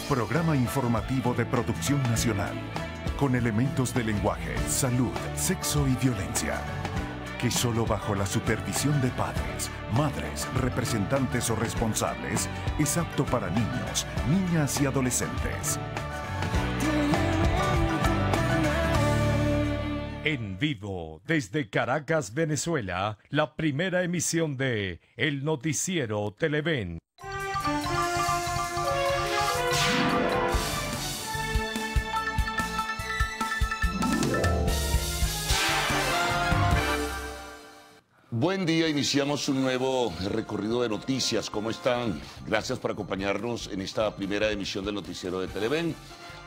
Programa informativo de producción nacional, con elementos de lenguaje, salud, sexo y violencia, que solo bajo la supervisión de padres, madres, representantes o responsables es apto para niños, niñas y adolescentes. En vivo, desde Caracas, Venezuela, la primera emisión de El Noticiero Televen. Buen día, iniciamos un nuevo recorrido de noticias. ¿Cómo están? Gracias por acompañarnos en esta primera emisión del Noticiero de Televen.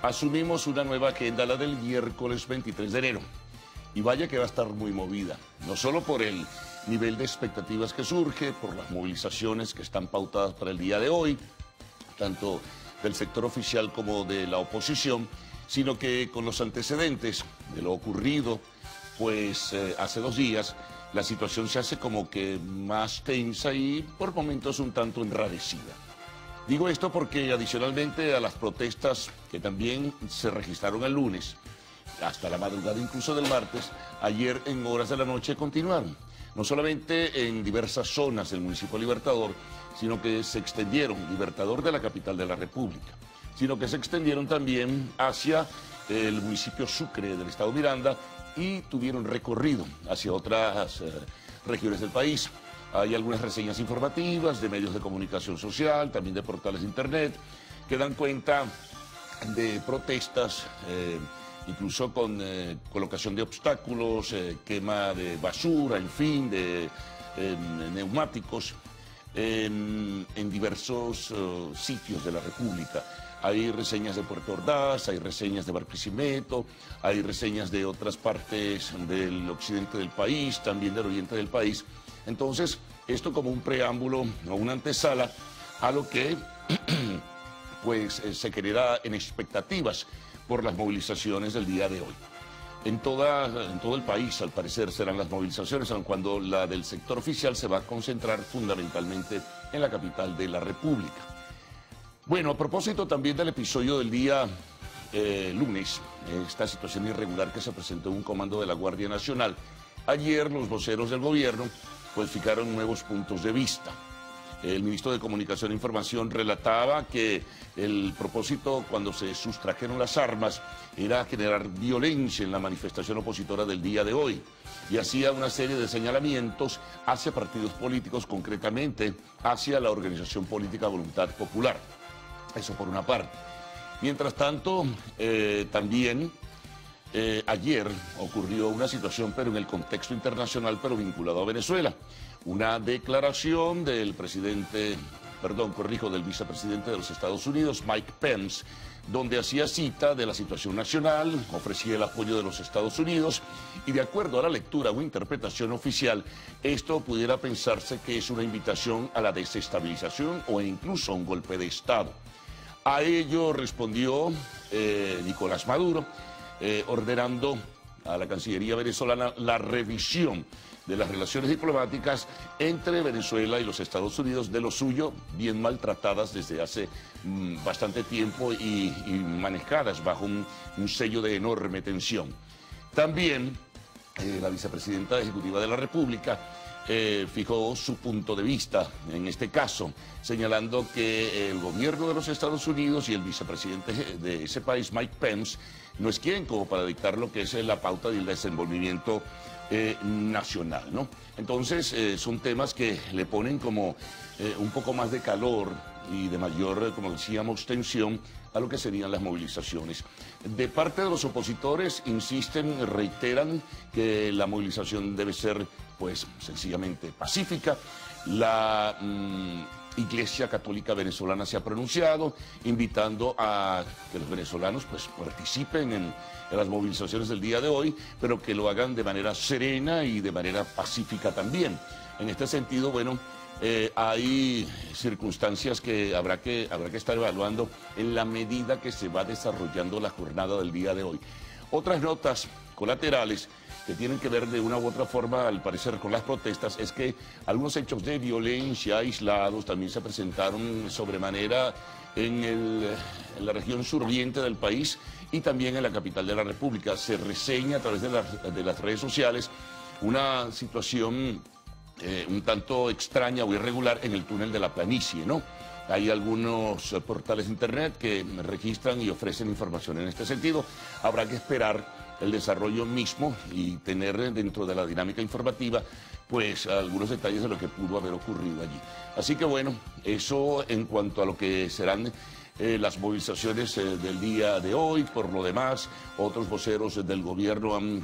Asumimos una nueva agenda, la del miércoles 23 de enero. Y vaya que va a estar muy movida, no solo por el nivel de expectativas que surge, por las movilizaciones que están pautadas para el día de hoy, tanto del sector oficial como de la oposición, sino que con los antecedentes de lo ocurrido, pues hace 2 días, la situación se hace como que más tensa y por momentos un tanto enrarecida. Digo esto porque adicionalmente a las protestas que también se registraron el lunes, hasta la madrugada incluso del martes, ayer en horas de la noche continuaron. No solamente en diversas zonas del municipio Libertador, sino que se extendieron, Libertador de la capital de la República, sino que se extendieron también hacia el municipio Sucre del estado Miranda y tuvieron recorrido hacia otras regiones del país. Hay algunas reseñas informativas de medios de comunicación social, también de portales de internet, que dan cuenta de protestas, incluso con colocación de obstáculos, quema de basura, en fin, de neumáticos en diversos sitios de la República. Hay reseñas de Puerto Ordaz, hay reseñas de Barquisimeto, hay reseñas de otras partes del occidente del país, también del oriente del país. Entonces, esto como un preámbulo o una antesala a lo que pues, se genera en expectativas por las movilizaciones del día de hoy. En todo el país, al parecer, serán las movilizaciones, aun cuando la del sector oficial se va a concentrar fundamentalmente en la capital de la República. Bueno, a propósito también del episodio del día lunes, esta situación irregular que se presentó en un comando de la Guardia Nacional, ayer los voceros del gobierno pues fijaron nuevos puntos de vista. El ministro de Comunicación e Información relataba que el propósito cuando se sustrajeron las armas era generar violencia en la manifestación opositora del día de hoy y hacía una serie de señalamientos hacia partidos políticos, concretamente hacia la organización política Voluntad Popular. Eso por una parte. Mientras tanto, también ayer ocurrió una situación, pero en el contexto internacional, pero vinculado a Venezuela. Una declaración del del vicepresidente de los Estados Unidos, Mike Pence, donde hacía cita de la situación nacional, ofrecía el apoyo de los Estados Unidos y de acuerdo a la lectura o interpretación oficial, esto pudiera pensarse que es una invitación a la desestabilización o incluso a un golpe de Estado. A ello respondió Nicolás Maduro, ordenando a la Cancillería venezolana la revisión de las relaciones diplomáticas entre Venezuela y los Estados Unidos, de lo suyo, bien maltratadas desde hace bastante tiempo y manejadas bajo un sello de enorme tensión. También la vicepresidenta ejecutiva de la República fijó su punto de vista en este caso, señalando que el gobierno de los Estados Unidos y el vicepresidente de ese país, Mike Pence, no es quien como para dictar lo que es la pauta del desenvolvimiento nacional, ¿no? Entonces son temas que le ponen como un poco más de calor y de mayor, como decíamos, tensión a lo que serían las movilizaciones. De parte de los opositores insisten, reiteran que la movilización debe ser, pues, sencillamente pacífica. La Iglesia Católica Venezolana se ha pronunciado, invitando a que los venezolanos, pues, participen en las movilizaciones del día de hoy, pero que lo hagan de manera serena y de manera pacífica también. En este sentido, bueno, hay circunstancias que habrá que estar evaluando en la medida que se va desarrollando la jornada del día de hoy. Otras notas colaterales que tienen que ver de una u otra forma, al parecer, con las protestas, es que algunos hechos de violencia aislados también se presentaron sobremanera en la región suroriente del país y también en la capital de la República. Se reseña a través de las redes sociales una situación un tanto extraña o irregular en el túnel de la planicie, ¿no? Hay algunos portales de internet que registran y ofrecen información en este sentido. Habrá que esperar el desarrollo mismo y tener dentro de la dinámica informativa pues algunos detalles de lo que pudo haber ocurrido allí. Así que bueno, eso en cuanto a lo que serán las movilizaciones del día de hoy. Por lo demás, otros voceros del gobierno han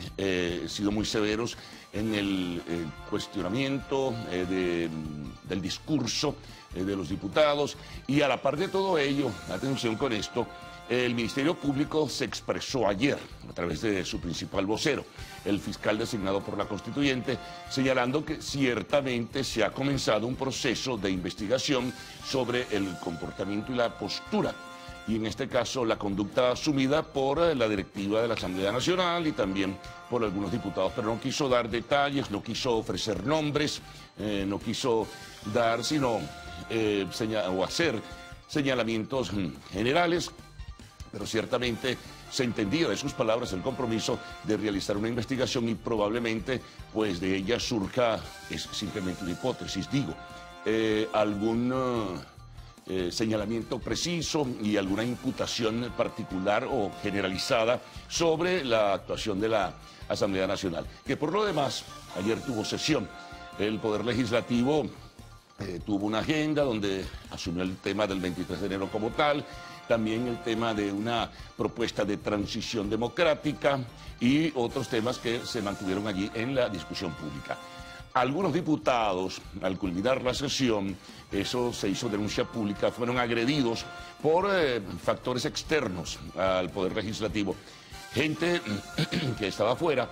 sido muy severos en el cuestionamiento del discurso de los diputados, y a la par de todo ello, atención con esto, el Ministerio Público se expresó ayer a través de su principal vocero, el fiscal designado por la Constituyente, señalando que ciertamente se ha comenzado un proceso de investigación sobre el comportamiento y la postura, y en este caso la conducta asumida por la directiva de la Asamblea Nacional y también por algunos diputados, pero no quiso dar detalles, no quiso ofrecer nombres, no quiso dar sino o hacer señalamientos generales, pero ciertamente se entendía de sus palabras el compromiso de realizar una investigación y probablemente pues de ella surja, es simplemente una hipótesis, digo, algún señalamiento preciso y alguna imputación particular o generalizada sobre la actuación de la Asamblea Nacional, que por lo demás ayer tuvo sesión. El Poder Legislativo tuvo una agenda donde asumió el tema del 23 de enero como tal, también el tema de una propuesta de transición democrática y otros temas que se mantuvieron allí en la discusión pública. Algunos diputados, al culminar la sesión, eso se hizo denuncia pública, fueron agredidos por factores externos al Poder Legislativo. Gente que estaba afuera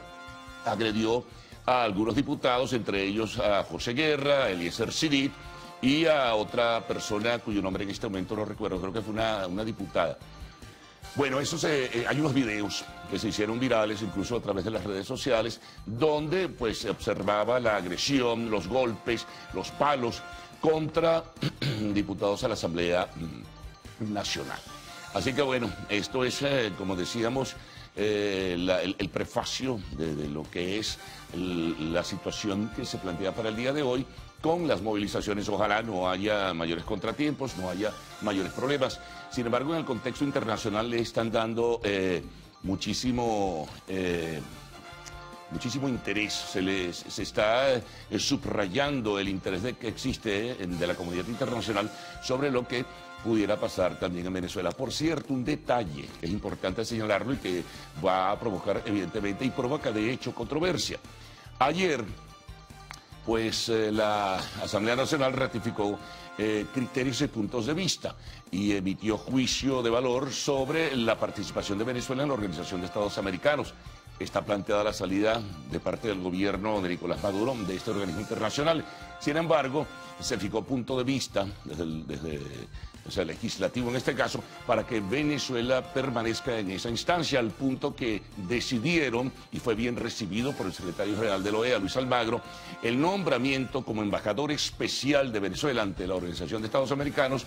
agredió a algunos diputados, entre ellos a José Guerra, Eliezer Sidit y a otra persona cuyo nombre en este momento no recuerdo, creo que fue una diputada. Bueno, hay unos videos que se hicieron virales, incluso a través de las redes sociales, donde pues se observaba la agresión, los golpes, los palos contra diputados a la Asamblea Nacional. Así que bueno, esto es, como decíamos, el prefacio de lo que es la situación que se plantea para el día de hoy, con las movilizaciones. Ojalá no haya mayores contratiempos, no haya mayores problemas. Sin embargo, en el contexto internacional le están dando muchísimo interés, se está subrayando el interés que existe de la comunidad internacional sobre lo que pudiera pasar también en Venezuela. Por cierto, un detalle que es importante señalarlo y que va a provocar evidentemente y provoca de hecho controversia. Ayer, pues la Asamblea Nacional ratificó criterios y puntos de vista y emitió juicio de valor sobre la participación de Venezuela en la Organización de Estados Americanos. Está planteada la salida de parte del gobierno de Nicolás Maduro de este organismo internacional. Sin embargo, se fijó punto de vista desde el legislativo en este caso, para que Venezuela permanezca en esa instancia, al punto que decidieron, y fue bien recibido por el secretario general de la OEA, Luis Almagro, el nombramiento como embajador especial de Venezuela ante la Organización de Estados Americanos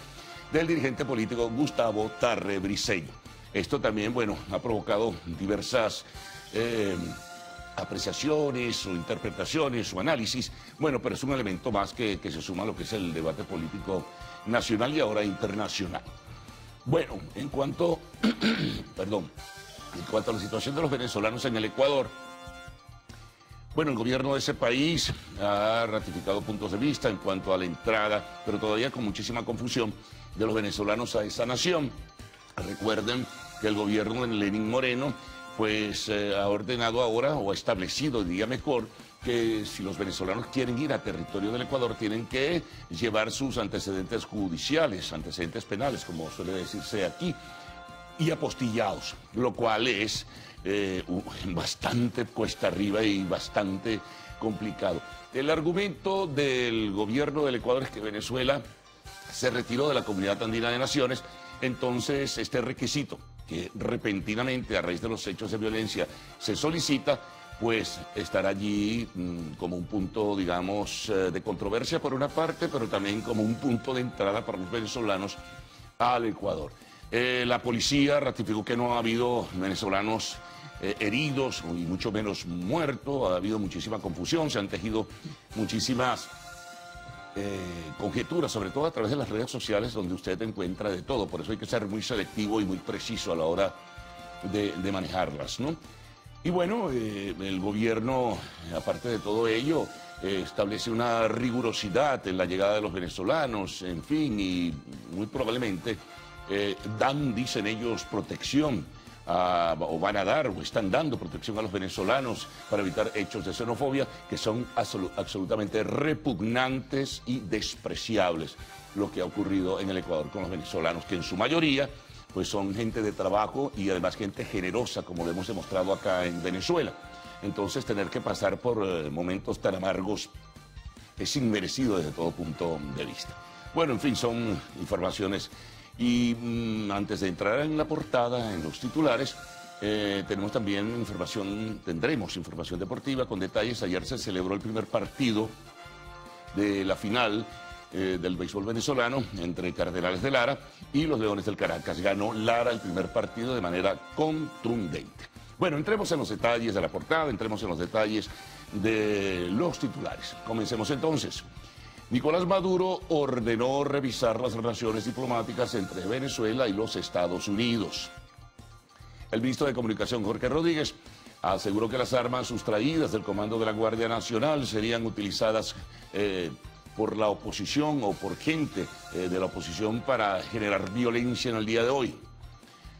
del dirigente político Gustavo Tarre Briceño. Esto también, bueno, ha provocado diversas apreciaciones o interpretaciones o análisis, bueno, pero es un elemento más que se suma a lo que es el debate político nacional y ahora internacional. Bueno, en cuanto a la situación de los venezolanos en el Ecuador, bueno, el gobierno de ese país ha ratificado puntos de vista en cuanto a la entrada, pero todavía con muchísima confusión, de los venezolanos a esa nación. Recuerden que el gobierno de Lenín Moreno pues ha ordenado ahora, o ha establecido, diría mejor, que si los venezolanos quieren ir a territorio del Ecuador tienen que llevar sus antecedentes judiciales, antecedentes penales, como suele decirse aquí, y apostillados, lo cual es bastante cuesta arriba y bastante complicado. El argumento del gobierno del Ecuador es que Venezuela se retiró de la Comunidad Andina de Naciones, entonces este requisito que repentinamente a raíz de los hechos de violencia se solicita, pues estará allí como un punto, digamos, de controversia por una parte, pero también como un punto de entrada para los venezolanos al Ecuador. La policía ratificó que no ha habido venezolanos heridos y mucho menos muertos. Ha habido muchísima confusión, se han tejido muchísimas conjeturas, sobre todo a través de las redes sociales, donde usted encuentra de todo. Por eso hay que ser muy selectivo y muy preciso a la hora de manejarlas, ¿no? Y bueno, el gobierno, aparte de todo ello, establece una rigurosidad en la llegada de los venezolanos, en fin, y muy probablemente dicen ellos, protección, o van a dar, o están dando protección a los venezolanos para evitar hechos de xenofobia que son absolutamente repugnantes y despreciables, lo que ha ocurrido en el Ecuador con los venezolanos, que en su mayoría pues son gente de trabajo y además gente generosa, como lo hemos demostrado acá en Venezuela. Entonces, tener que pasar por momentos tan amargos es inmerecido desde todo punto de vista. Bueno, en fin, son informaciones. Y antes de entrar en la portada, en los titulares, tenemos también tendremos información deportiva con detalles. Ayer se celebró el primer partido de la final del béisbol venezolano entre Cardenales de Lara y los Leones del Caracas. Ganó Lara el primer partido de manera contundente. Bueno, entremos en los detalles de la portada, entremos en los detalles de los titulares. Comencemos entonces. Nicolás Maduro ordenó revisar las relaciones diplomáticas entre Venezuela y los Estados Unidos. El ministro de Comunicación, Jorge Rodríguez, aseguró que las armas sustraídas del Comando de la Guardia Nacional serían utilizadas por la oposición o por gente de la oposición para generar violencia en el día de hoy.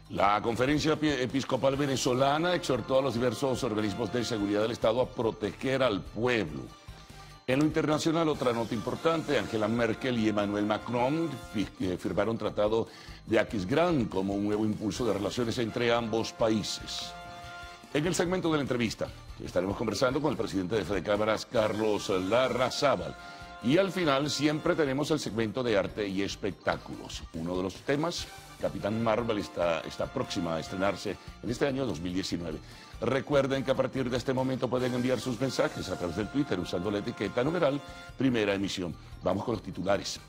La Conferencia Episcopal Venezolana exhortó a los diversos organismos de seguridad del Estado a proteger al pueblo. En lo internacional, otra nota importante: Angela Merkel y Emmanuel Macron firmaron tratado de Aquisgrán como un nuevo impulso de relaciones entre ambos países. En el segmento de la entrevista estaremos conversando con el presidente de Fede Cámaras, Carlos Larrazábal. Y al final siempre tenemos el segmento de arte y espectáculos. Uno de los temas, Capitán Marvel, está próxima a estrenarse en este año 2019. Recuerden que a partir de este momento pueden enviar sus mensajes a través del Twitter usando la etiqueta numeral Primera Emisión. Vamos con los titulares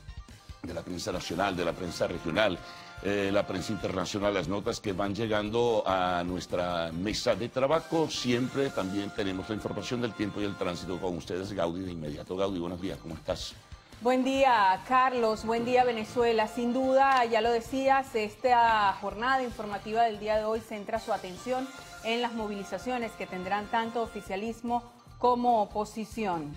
de la prensa nacional, de la prensa regional, la prensa internacional, las notas que van llegando a nuestra mesa de trabajo. Siempre también tenemos la información del tiempo y el tránsito con ustedes, Gaudí, de inmediato. Gaudí, buenos días, ¿cómo estás? Buen día, Carlos, buen día, Venezuela. Sin duda, ya lo decías, esta jornada informativa del día de hoy centra su atención en las movilizaciones que tendrán tanto oficialismo como oposición.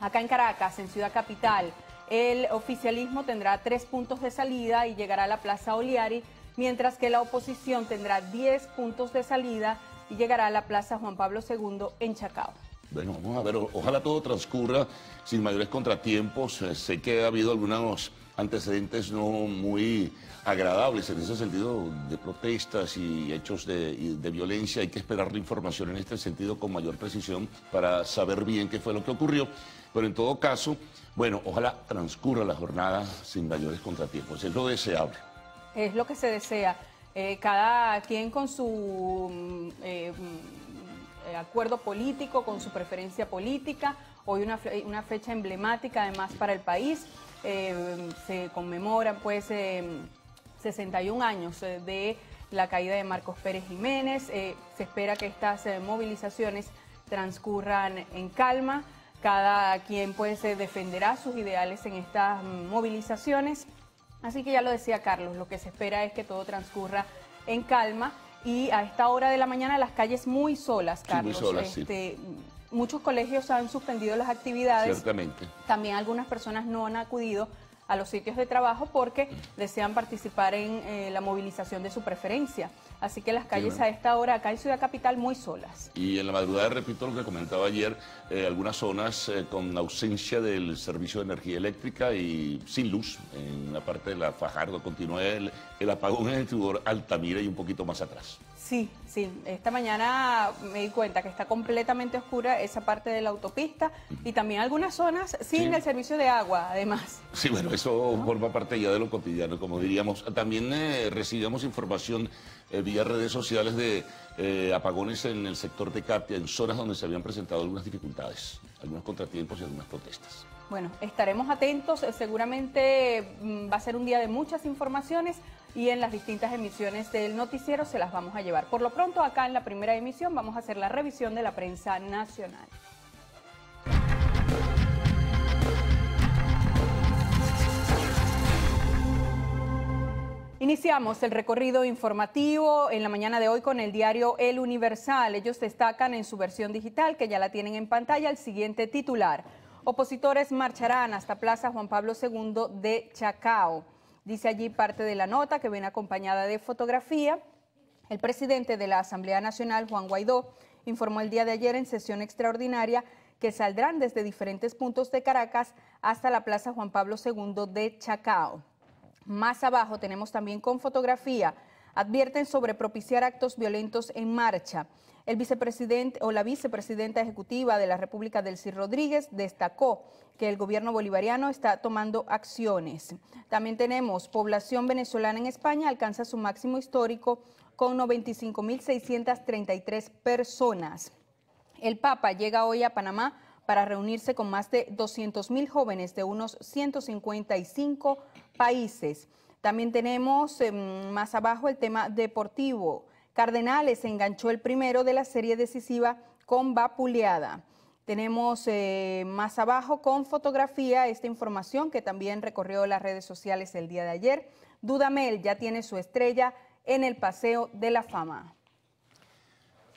Acá en Caracas, en Ciudad Capital, el oficialismo tendrá 3 puntos de salida y llegará a la Plaza Oliari, mientras que la oposición tendrá 10 puntos de salida y llegará a la Plaza Juan Pablo II en Chacao. Bueno, vamos a ver, ojalá todo transcurra sin mayores contratiempos. Sé que ha habido algunos antecedentes no muy agradables en ese sentido, de protestas y hechos de violencia. Hay que esperar la información en este sentido con mayor precisión para saber bien qué fue lo que ocurrió. Pero en todo caso, bueno, ojalá transcurra la jornada sin mayores contratiempos. Es lo deseable. Es lo que se desea. Cada quien con su acuerdo político, con su preferencia política. Hoy una fecha emblemática además para el país. Se conmemoran pues 61 años de la caída de Marcos Pérez Jiménez. Se espera que estas movilizaciones transcurran en calma. Cada quien pues defenderá sus ideales en estas movilizaciones. Así que ya lo decía Carlos, lo que se espera es que todo transcurra en calma. Y a esta hora de la mañana las calles muy solas, Carlos. Sí, muy solas, sí. Muchos colegios han suspendido las actividades. Ciertamente. También algunas personas no han acudido a los sitios de trabajo porque desean participar en la movilización de su preferencia. Así que las calles a esta hora acá en Ciudad Capital muy solas. Y en la madrugada, repito lo que comentaba ayer, algunas zonas con ausencia del servicio de energía eléctrica y sin luz. En la parte de la Fajardo continúa el apagón en el distribuidor Altamira y un poquito más atrás. Sí, sí. Esta mañana me di cuenta que está completamente oscura esa parte de la autopista y también algunas zonas sin Sí. el servicio de agua, además. Sí, bueno, eso forma parte ya de lo cotidiano, como diríamos. También recibimos información vía redes sociales de apagones en el sector de Catia, en zonas donde se habían presentado algunas dificultades, algunos contratiempos y algunas protestas. Bueno, estaremos atentos. Seguramente va a ser un día de muchas informaciones y en las distintas emisiones del noticiero se las vamos a llevar. Por lo pronto, acá en la primera emisión vamos a hacer la revisión de la prensa nacional. Iniciamos el recorrido informativo en la mañana de hoy con el diario El Universal. Ellos destacan en su versión digital, que ya la tienen en pantalla, el siguiente titular. Opositores marcharán hasta Plaza Juan Pablo II de Chacao. Dice allí parte de la nota, que viene acompañada de fotografía. El presidente de la Asamblea Nacional, Juan Guaidó, informó el día de ayer en sesión extraordinaria que saldrán desde diferentes puntos de Caracas hasta la Plaza Juan Pablo II de Chacao. Más abajo tenemos también con fotografía, advierten sobre propiciar actos violentos en marcha. El vicepresidente o la vicepresidenta ejecutiva de la República, Delcy Rodríguez, destacó que el gobierno bolivariano está tomando acciones. También tenemos población venezolana en España alcanza su máximo histórico con 95.633 personas. El Papa llega hoy a Panamá para reunirse con más de 200.000 jóvenes de unos 155 países. También tenemos más abajo el tema deportivo. Cardenales se enganchó el primero de la serie decisiva con Vapuleada. Tenemos más abajo con fotografía esta información que también recorrió las redes sociales el día de ayer. Dudamel ya tiene su estrella en el Paseo de la Fama.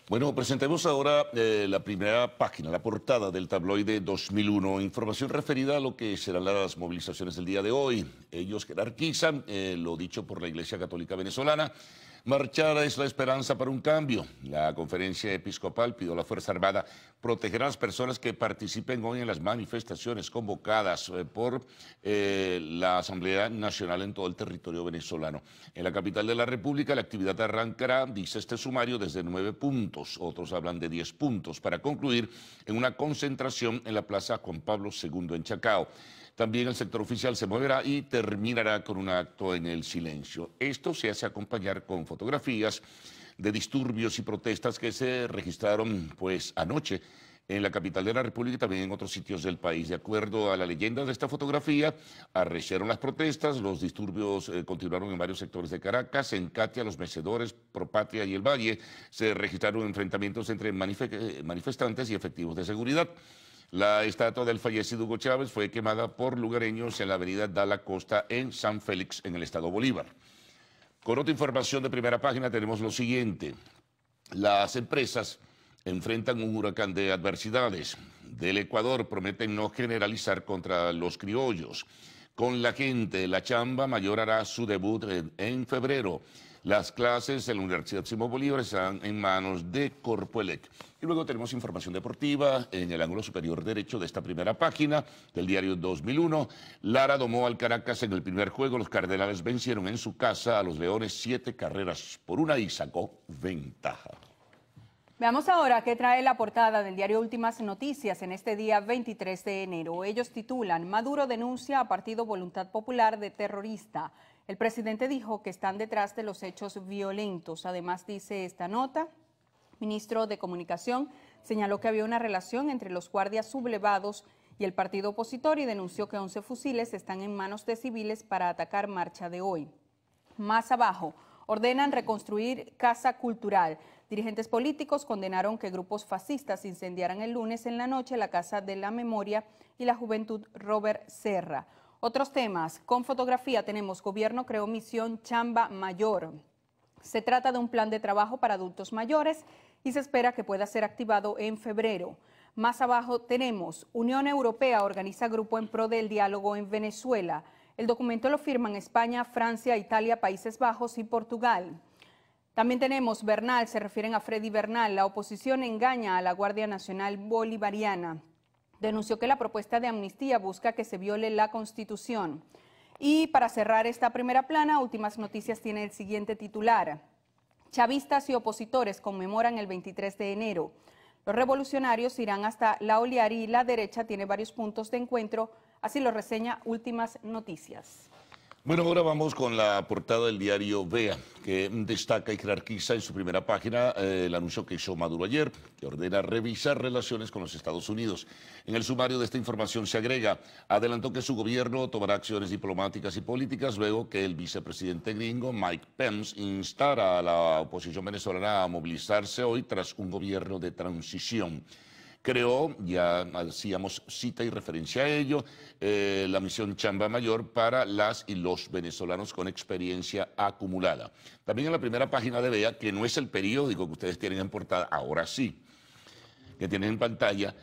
Bueno, presentemos ahora la primera página, la portada del tabloide 2001. Información referida a lo que serán las movilizaciones del día de hoy. Ellos jerarquizan lo dicho por la Iglesia Católica Venezolana. Marchar es la esperanza para un cambio. La conferencia episcopal pidió a la Fuerza Armada proteger a las personas que participen hoy en las manifestaciones convocadas por la Asamblea Nacional en todo el territorio venezolano. En la capital de la República la actividad arrancará, dice este sumario, desde 9 puntos. Otros hablan de 10 puntos para concluir en una concentración en la Plaza Juan Pablo II en Chacao. También el sector oficial se moverá y terminará con un acto en el silencio. Esto se hace acompañar con fotografías de disturbios y protestas que se registraron pues anoche en la capital de la República y también en otros sitios del país. De acuerdo a la leyenda de esta fotografía, arreciaron las protestas, los disturbios continuaron en varios sectores de Caracas. En Catia, Los Mecedores, Propatria y El Valle se registraron enfrentamientos entre manifestantes y efectivos de seguridad. La estatua del fallecido Hugo Chávez fue quemada por lugareños en la avenida Dala Costa en San Félix, en el estado Bolívar. Con otra información de primera página tenemos lo siguiente. Las empresas enfrentan un huracán de adversidades. Del Ecuador prometen no generalizar contra los criollos. Con la gente, la chamba mayor hará su debut en febrero. Las clases en la Universidad Simón Bolívar están en manos de Corpoelec. Y luego tenemos información deportiva en el ángulo superior derecho de esta primera página del diario 2001. Lara domó al Caracas en el primer juego. Los Cardenales vencieron en su casa a los Leones 7-1 y sacó ventaja. Veamos ahora qué trae la portada del diario Últimas Noticias en este día 23 de enero. Ellos titulan: Maduro denuncia a Partido Voluntad Popular de terrorista. El presidente dijo que están detrás de los hechos violentos. Además, dice esta nota, ministro de Comunicación señaló que había una relación entre los guardias sublevados y el partido opositor y denunció que 11 fusiles están en manos de civiles para atacar marcha de hoy. Más abajo, ordenan reconstruir Casa Cultural. Dirigentes políticos condenaron que grupos fascistas incendiaran el lunes en la noche la Casa de la Memoria y la Juventud Robert Serra. Otros temas, con fotografía tenemos: Gobierno creó misión Chamba Mayor. Se trata de un plan de trabajo para adultos mayores y se espera que pueda ser activado en febrero. Más abajo tenemos: Unión Europea organiza grupo en pro del diálogo en Venezuela. El documento lo firman España, Francia, Italia, Países Bajos y Portugal. También tenemos Bernal, se refieren a Freddy Bernal. La oposición engaña a la Guardia Nacional Bolivariana. Denunció que la propuesta de amnistía busca que se viole la Constitución. Y para cerrar esta primera plana, Últimas Noticias tiene el siguiente titular: Chavistas y opositores conmemoran el 23 de enero. Los revolucionarios irán hasta La Oliari y la derecha tiene varios puntos de encuentro, así lo reseña Últimas Noticias. Bueno, ahora vamos con la portada del diario Vea, que destaca y jerarquiza en su primera página el anuncio que hizo Maduro ayer, que ordena revisar relaciones con los Estados Unidos. En el sumario de esta información se agrega, adelantó que su gobierno tomará acciones diplomáticas y políticas luego que el vicepresidente gringo Mike Pence instara a la oposición venezolana a movilizarse hoy tras un gobierno de transición. Creó, ya hacíamos cita y referencia a ello, la misión Chamba Mayor para las y los venezolanos con experiencia acumulada. También en la primera página de Vea, que no es el periódico que ustedes tienen en portada, ahora sí, que tienen en pantalla,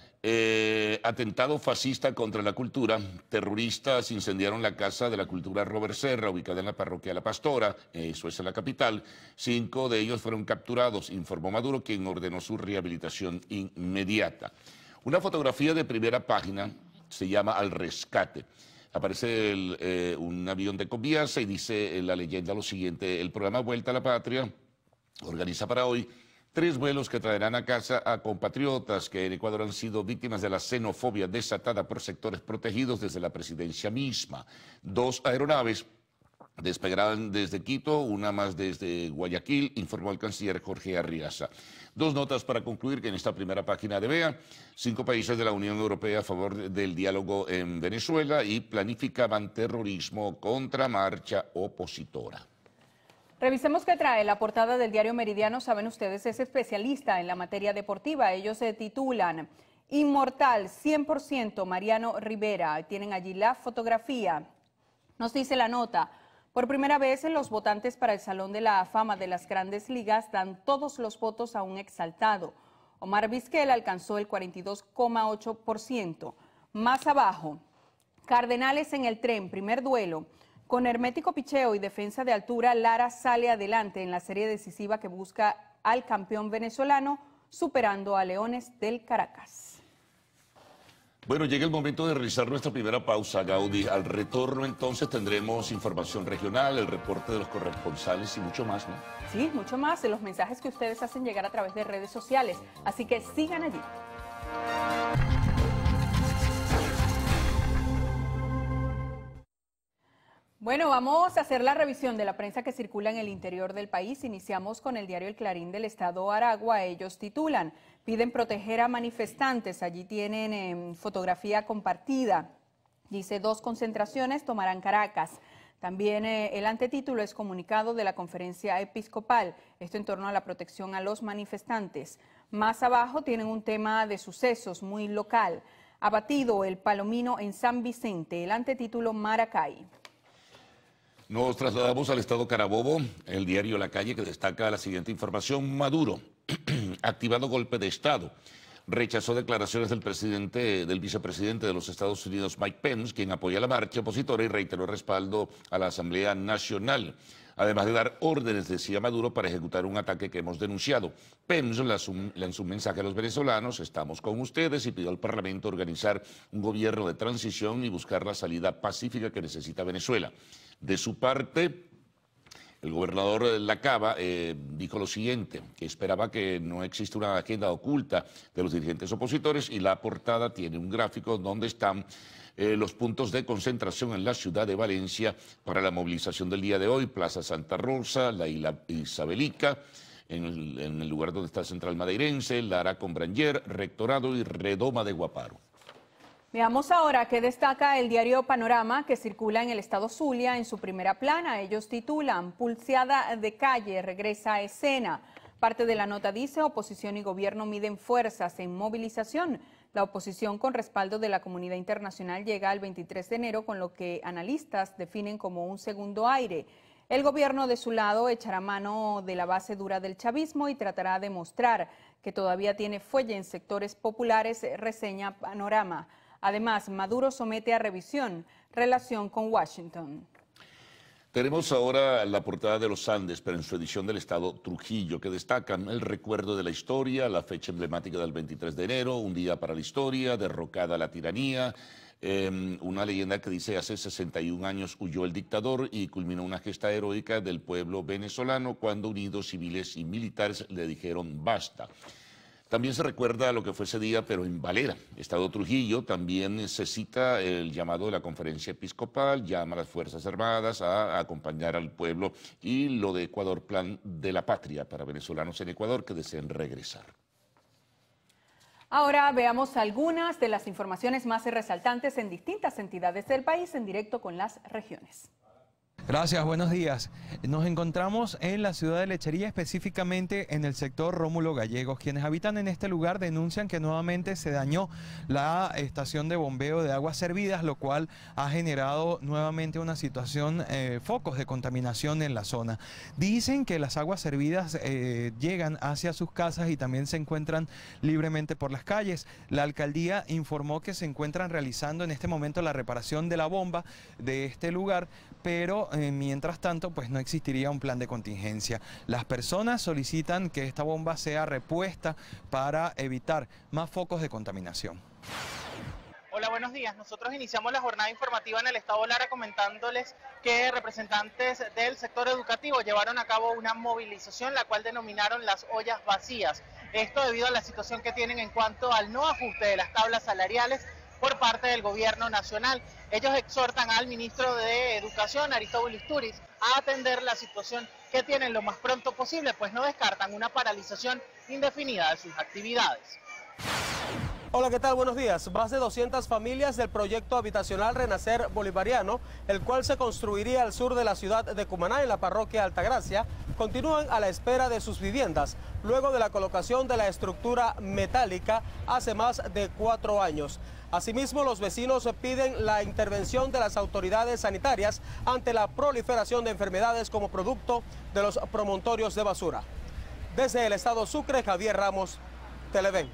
atentado fascista contra la cultura, terroristas incendiaron la Casa de la Cultura Robert Serra, ubicada en la parroquia La Pastora, eso es en la capital, 5 de ellos fueron capturados, informó Maduro, quien ordenó su rehabilitación inmediata. Una fotografía de primera página se llama Al Rescate. Aparece un avión de Conviasa y dice la leyenda lo siguiente, el programa Vuelta a la Patria organiza para hoy 3 vuelos que traerán a casa a compatriotas que en Ecuador han sido víctimas de la xenofobia desatada por sectores protegidos desde la presidencia misma. 2 aeronaves despegarán desde Quito, una más desde Guayaquil, informó el canciller Jorge Arriaza. 2 notas para concluir que en esta primera página de Vea, 5 países de la Unión Europea a favor del diálogo en Venezuela y planificaban terrorismo contra marcha opositora. Revisemos qué trae la portada del diario Meridiano. Saben ustedes, es especialista en la materia deportiva. Ellos se titulan Inmortal 100% Mariano Rivera. Tienen allí la fotografía. Nos dice la nota, por primera vez los votantes para el Salón de la Fama de las Grandes Ligas dan todos los votos a un exaltado. Omar Vizquel alcanzó el 42,8%. Más abajo, Cardenales en el tren, primer duelo. Con hermético picheo y defensa de altura, Lara sale adelante en la serie decisiva que busca al campeón venezolano, superando a Leones del Caracas. Bueno, llega el momento de realizar nuestra primera pausa, Gaudí. Al retorno, entonces, tendremos información regional, el reporte de los corresponsales y mucho más, ¿no? Sí, mucho más de los mensajes que ustedes hacen llegar a través de redes sociales. Así que sigan allí. Bueno, vamos a hacer la revisión de la prensa que circula en el interior del país. Iniciamos con el diario El Clarín del Estado Aragua. Ellos titulan, piden proteger a manifestantes. Allí tienen fotografía compartida. Dice, 2 concentraciones tomarán Caracas. También el antetítulo es comunicado de la conferencia episcopal. Esto en torno a la protección a los manifestantes. Más abajo tienen un tema de sucesos muy local. Abatido el palomino en San Vicente. El antetítulo Maracay. Nos trasladamos al estado Carabobo, el diario La Calle, que destaca la siguiente información. Maduro, activado golpe de Estado, rechazó declaraciones del vicepresidente de los Estados Unidos, Mike Pence, quien apoya la marcha opositora y reiteró respaldo a la Asamblea Nacional. Además de dar órdenes, decía Maduro, para ejecutar un ataque que hemos denunciado. Pence lanzó un mensaje a los venezolanos, estamos con ustedes, y pidió al Parlamento organizar un gobierno de transición y buscar la salida pacífica que necesita Venezuela. De su parte, el gobernador Lacaba dijo lo siguiente, que esperaba que no exista una agenda oculta de los dirigentes opositores, y la portada tiene un gráfico donde están los puntos de concentración en la ciudad de Valencia para la movilización del día de hoy: Plaza Santa Rosa, la Isla Isabelica, en el lugar donde está Central Madeirense, Lara con Branger, Rectorado y Redoma de Guaparo. Veamos ahora qué destaca el diario Panorama, que circula en el estado Zulia en su primera plana. Ellos titulan, Pulseada de calle regresa a escena. Parte de la nota dice, oposición y gobierno miden fuerzas en movilización. La oposición, con respaldo de la comunidad internacional, llega al 23 de enero con lo que analistas definen como un segundo aire. El gobierno, de su lado, echará mano de la base dura del chavismo y tratará de mostrar que todavía tiene fuelle en sectores populares, reseña Panorama. Además, Maduro somete a revisión relación con Washington. Tenemos ahora la portada de los Andes, pero en su edición del estado Trujillo, que destacan el recuerdo de la historia, la fecha emblemática del 23 de enero, un día para la historia, derrocada la tiranía, una leyenda que dice hace 61 años huyó el dictador y culminó una gesta heroica del pueblo venezolano cuando unidos civiles y militares le dijeron basta. También se recuerda lo que fue ese día, pero en Valera, estado Trujillo. También se cita el llamado de la conferencia episcopal, llama a las Fuerzas Armadas a acompañar al pueblo, y lo de Ecuador, plan de la patria para venezolanos en Ecuador que deseen regresar. Ahora veamos algunas de las informaciones más resaltantes en distintas entidades del país en directo con las regiones. Gracias, buenos días. Nos encontramos en la ciudad de Lechería, específicamente en el sector Rómulo Gallegos. Quienes habitan en este lugar denuncian que nuevamente se dañó la estación de bombeo de aguas servidas, lo cual ha generado nuevamente una situación, focos de contaminación en la zona. Dicen que las aguas servidas llegan hacia sus casas y también se encuentran libremente por las calles. La alcaldía informó que se encuentran realizando en este momento la reparación de la bomba de este lugar, pero mientras tanto pues no existiría un plan de contingencia. Las personas solicitan que esta bomba sea repuesta para evitar más focos de contaminación. Hola, buenos días. Nosotros iniciamos la jornada informativa en el estado Lara comentándoles que representantes del sector educativo llevaron a cabo una movilización, la cual denominaron las ollas vacías. Esto debido a la situación que tienen en cuanto al no ajuste de las tablas salariales por parte del gobierno nacional. Ellos exhortan al ministro de Educación, Aristóbulo Istúriz, a atender la situación que tienen lo más pronto posible, pues no descartan una paralización indefinida de sus actividades. Hola, ¿qué tal? Buenos días. Más de 200 familias del proyecto habitacional Renacer Bolivariano, el cual se construiría al sur de la ciudad de Cumaná, en la parroquia Altagracia, continúan a la espera de sus viviendas, luego de la colocación de la estructura metálica hace más de 4 años. Asimismo, los vecinos piden la intervención de las autoridades sanitarias ante la proliferación de enfermedades como producto de los promontorios de basura. Desde el estado Sucre, Javier Ramos, Televen.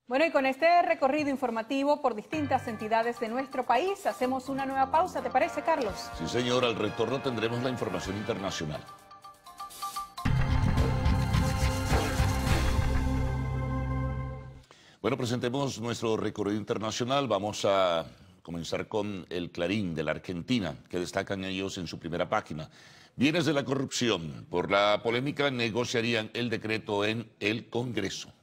Bueno, y con este recorrido informativo por distintas entidades de nuestro país, hacemos una nueva pausa, ¿te parece, Carlos? Sí, señor, al retorno tendremos la información internacional. Bueno, presentemos nuestro recorrido internacional. Vamos a comenzar con el Clarín de la Argentina, que destacan ellos en su primera página. Bienes de la corrupción. Por la polémica negociarían el decreto en el Congreso.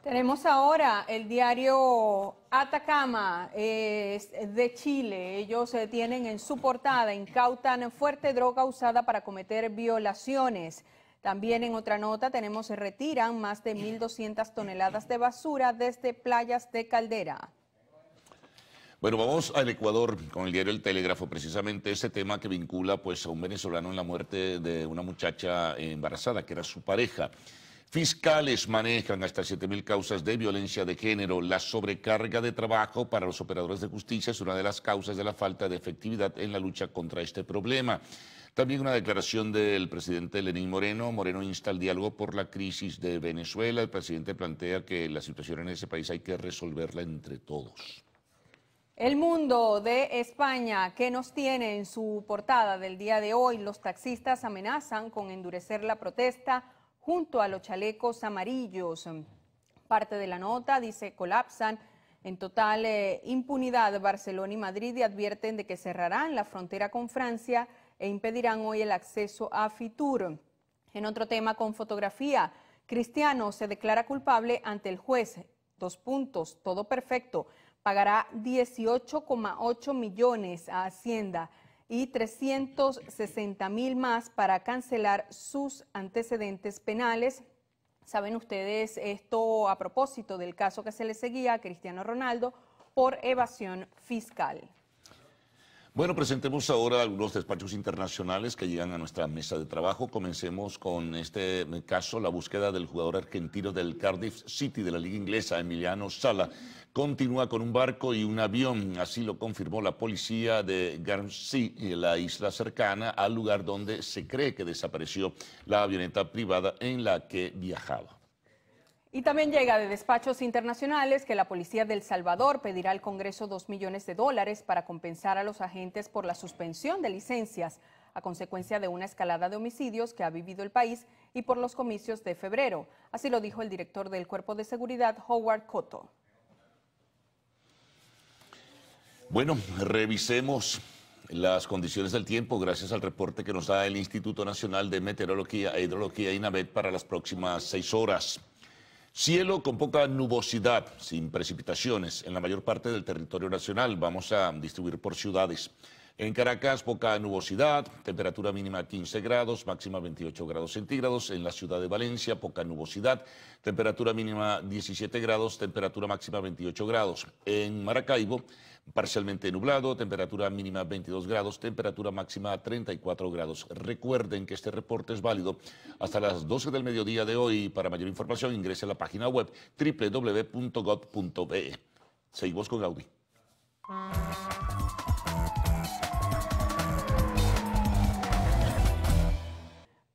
Tenemos ahora el diario Atacama de Chile. Ellos tienen en su portada, incautan fuerte droga usada para cometer violaciones. También en otra nota tenemos, se retiran más de 1.200 toneladas de basura desde playas de Caldera. Bueno, vamos al Ecuador con el diario El Telégrafo, precisamente ese tema que vincula pues a un venezolano en la muerte de una muchacha embarazada, que era su pareja. Fiscales manejan hasta 7.000 causas de violencia de género. La sobrecarga de trabajo para los operadores de justicia es una de las causas de la falta de efectividad en la lucha contra este problema. También una declaración del presidente Lenín Moreno. Moreno insta al diálogo por la crisis de Venezuela. El presidente plantea que la situación en ese país hay que resolverla entre todos. El Mundo de España, que nos tiene en su portada del día de hoy, los taxistas amenazan con endurecer la protesta junto a los chalecos amarillos. Parte de la nota dice, colapsan en total impunidad Barcelona y Madrid y advierten de que cerrarán la frontera con Francia e impedirán hoy el acceso a Fitur. En otro tema con fotografía, Cristiano se declara culpable ante el juez. 2 puntos, todo perfecto. Pagará 18,8 millones a Hacienda y 360.000 más para cancelar sus antecedentes penales. Saben ustedes esto a propósito del caso que se le seguía a Cristiano Ronaldo por evasión fiscal. Bueno, presentemos ahora algunos despachos internacionales que llegan a nuestra mesa de trabajo. Comencemos con este caso, la búsqueda del jugador argentino del Cardiff City de la Liga Inglesa, Emiliano Sala. Continúa con un barco y un avión, así lo confirmó la policía de Guernsey, la isla cercana al lugar donde se cree que desapareció la avioneta privada en la que viajaba. Y también llega de despachos internacionales que la policía de El Salvador pedirá al Congreso $2 millones para compensar a los agentes por la suspensión de licencias a consecuencia de una escalada de homicidios que ha vivido el país y por los comicios de febrero. Así lo dijo el director del Cuerpo de Seguridad, Howard Cotto. Bueno, revisemos las condiciones del tiempo gracias al reporte que nos da el Instituto Nacional de Meteorología e Hidrología, INAMET, para las próximas 6 horas. Cielo con poca nubosidad, sin precipitaciones en la mayor parte del territorio nacional. Vamos a distribuir por ciudades. En Caracas, poca nubosidad, temperatura mínima 15 grados, máxima 28 grados centígrados. En la ciudad de Valencia, poca nubosidad, temperatura mínima 17 grados, temperatura máxima 28 grados. En Maracaibo, parcialmente nublado, temperatura mínima 22 grados, temperatura máxima 34 grados. Recuerden que este reporte es válido hasta las 12 del mediodía de hoy. Para mayor información ingrese a la página web www.gov.be. Seguimos con Gaudí.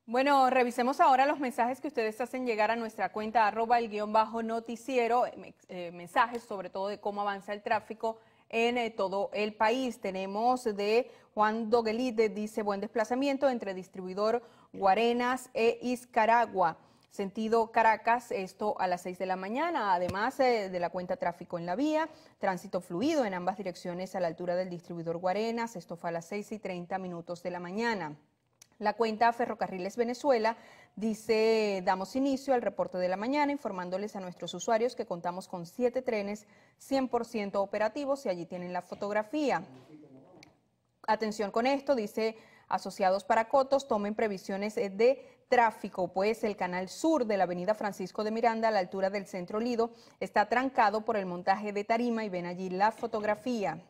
Bueno, revisemos ahora los mensajes que ustedes hacen llegar a nuestra cuenta @el_noticiero, mensajes sobre todo de cómo avanza el tráfico en todo el país. Tenemos de Juan Doguelit, dice: buen desplazamiento entre Distribuidor Guarenas e Izcaragua, sentido Caracas, esto a las 6 de la mañana. Además de la cuenta tráfico en la vía, tránsito fluido en ambas direcciones a la altura del Distribuidor Guarenas, esto fue a las 6:30 de la mañana. La cuenta Ferrocarriles Venezuela dice: damos inicio al reporte de la mañana informándoles a nuestros usuarios que contamos con 7 trenes 100% operativos y allí tienen la fotografía. Atención con esto, dice Asociados para Cotos, tomen previsiones de tráfico, pues el canal sur de la avenida Francisco de Miranda a la altura del Centro Lido está trancado por el montaje de tarima y ven allí la fotografía.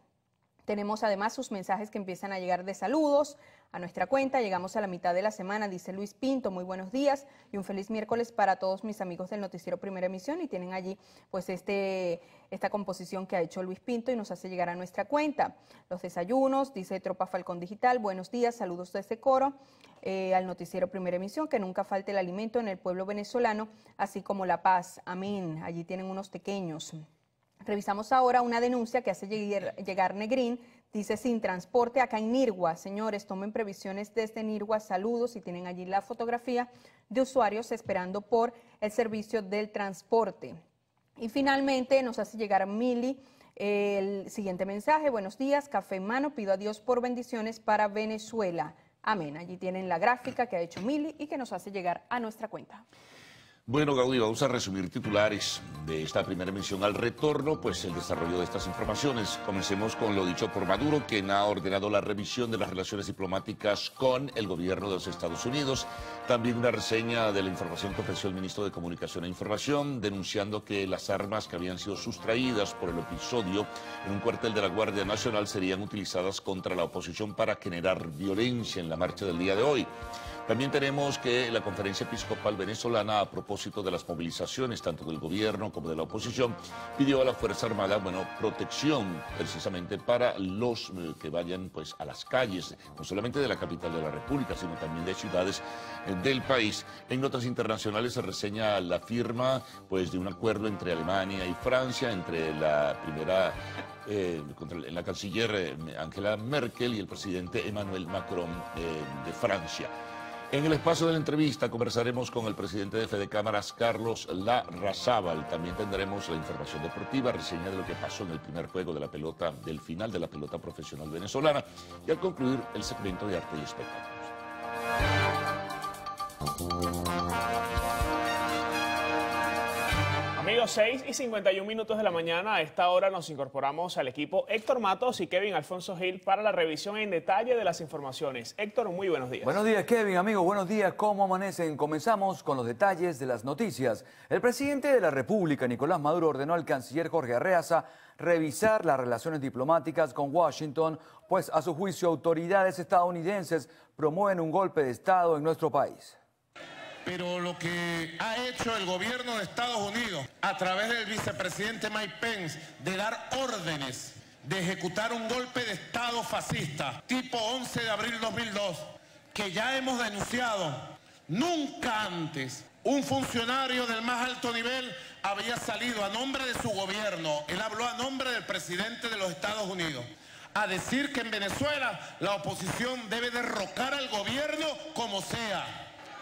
Tenemos además sus mensajes que empiezan a llegar de saludos a nuestra cuenta. Llegamos a la mitad de la semana, dice Luis Pinto: muy buenos días y un feliz miércoles para todos mis amigos del Noticiero Primera Emisión. Y tienen allí pues esta composición que ha hecho Luis Pinto y nos hace llegar a nuestra cuenta. Los desayunos, dice Tropa Falcón Digital: buenos días, saludos desde Coro, al Noticiero Primera Emisión, que nunca falte el alimento en el pueblo venezolano, así como la paz. Amén. Allí tienen unos pequeños. Revisamos ahora una denuncia que hace llegar Negrín. Dice: sin transporte acá en Nirgua. Señores, tomen previsiones desde Nirgua. Saludos. Y tienen allí la fotografía de usuarios esperando por el servicio del transporte. Y finalmente nos hace llegar Mili el siguiente mensaje: buenos días, café en mano, pido a Dios por bendiciones para Venezuela. Amén. Allí tienen la gráfica que ha hecho Mili y que nos hace llegar a nuestra cuenta. Bueno, Gaudí, vamos a resumir titulares de esta primera emisión. Al retorno, pues el desarrollo de estas informaciones. Comencemos con lo dicho por Maduro, quien ha ordenado la revisión de las relaciones diplomáticas con el gobierno de los Estados Unidos. También una reseña de la información que ofreció el ministro de Comunicación e Información, denunciando que las armas que habían sido sustraídas por el episodio en un cuartel de la Guardia Nacional serían utilizadas contra la oposición para generar violencia en la marcha del día de hoy. También tenemos que la Conferencia Episcopal Venezolana, a propósito de las movilizaciones tanto del gobierno como de la oposición, pidió a la Fuerza Armada, protección precisamente para los que vayan pues a las calles, no solamente de la capital de la República, sino también de ciudades del país. En notas internacionales se reseña la firma pues de un acuerdo entre Alemania y Francia, entre la primera la canciller Angela Merkel y el presidente Emmanuel Macron de Francia. En el espacio de la entrevista conversaremos con el presidente de Fedecámaras, Carlos Larrazábal. También tendremos la información deportiva, reseña de lo que pasó en el primer juego de la pelota, del final de la pelota profesional venezolana, y al concluir el segmento de arte y espectáculos. Amigos, 6:51 de la mañana. A esta hora nos incorporamos al equipo Héctor Matos y Kevin Alfonso Gil para la revisión en detalle de las informaciones. Héctor, muy buenos días. Buenos días, Kevin, amigos, buenos días. ¿Cómo amanecen? Comenzamos con los detalles de las noticias. El presidente de la República, Nicolás Maduro, ordenó al canciller Jorge Arreaza revisar las relaciones diplomáticas con Washington, pues a su juicio autoridades estadounidenses promueven un golpe de Estado en nuestro país. Pero lo que ha hecho el gobierno de Estados Unidos a través del vicepresidente Mike Pence de dar órdenes de ejecutar un golpe de Estado fascista tipo 11 de abril 2002, que ya hemos denunciado, nunca antes un funcionario del más alto nivel había salido a nombre de su gobierno, él habló a nombre del presidente de los Estados Unidos, a decir que en Venezuela la oposición debe derrocar al gobierno como sea.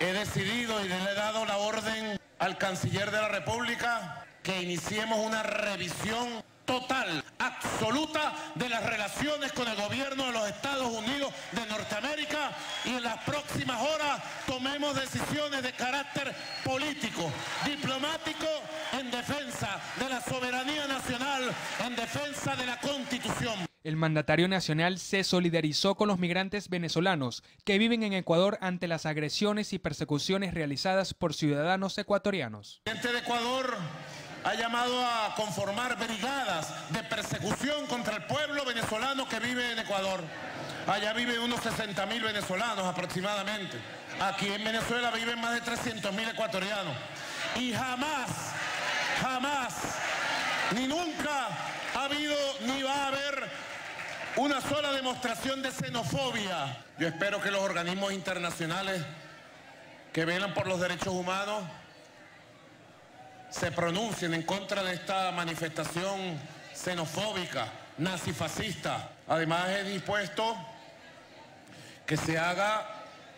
He decidido y le he dado la orden al canciller de la República que iniciemos una revisión total, absoluta de las relaciones con el gobierno de los Estados Unidos de Norteamérica y en las próximas horas tomemos decisiones de carácter político, diplomático, en defensa de la soberanía nacional, en defensa de la Constitución. El mandatario nacional se solidarizó con los migrantes venezolanos que viven en Ecuador ante las agresiones y persecuciones realizadas por ciudadanos ecuatorianos. El presidente de Ecuador ha llamado a conformar brigadas de persecución contra el pueblo venezolano que vive en Ecuador. Allá viven unos 60.000 venezolanos aproximadamente. Aquí en Venezuela viven más de 300.000 ecuatorianos. Y jamás, ni nunca ha habido ni va a haber una sola demostración de xenofobia. Yo espero que los organismos internacionales que velan por los derechos humanos se pronuncien en contra de esta manifestación xenofóbica, nazifascista. Además, he dispuesto que se haga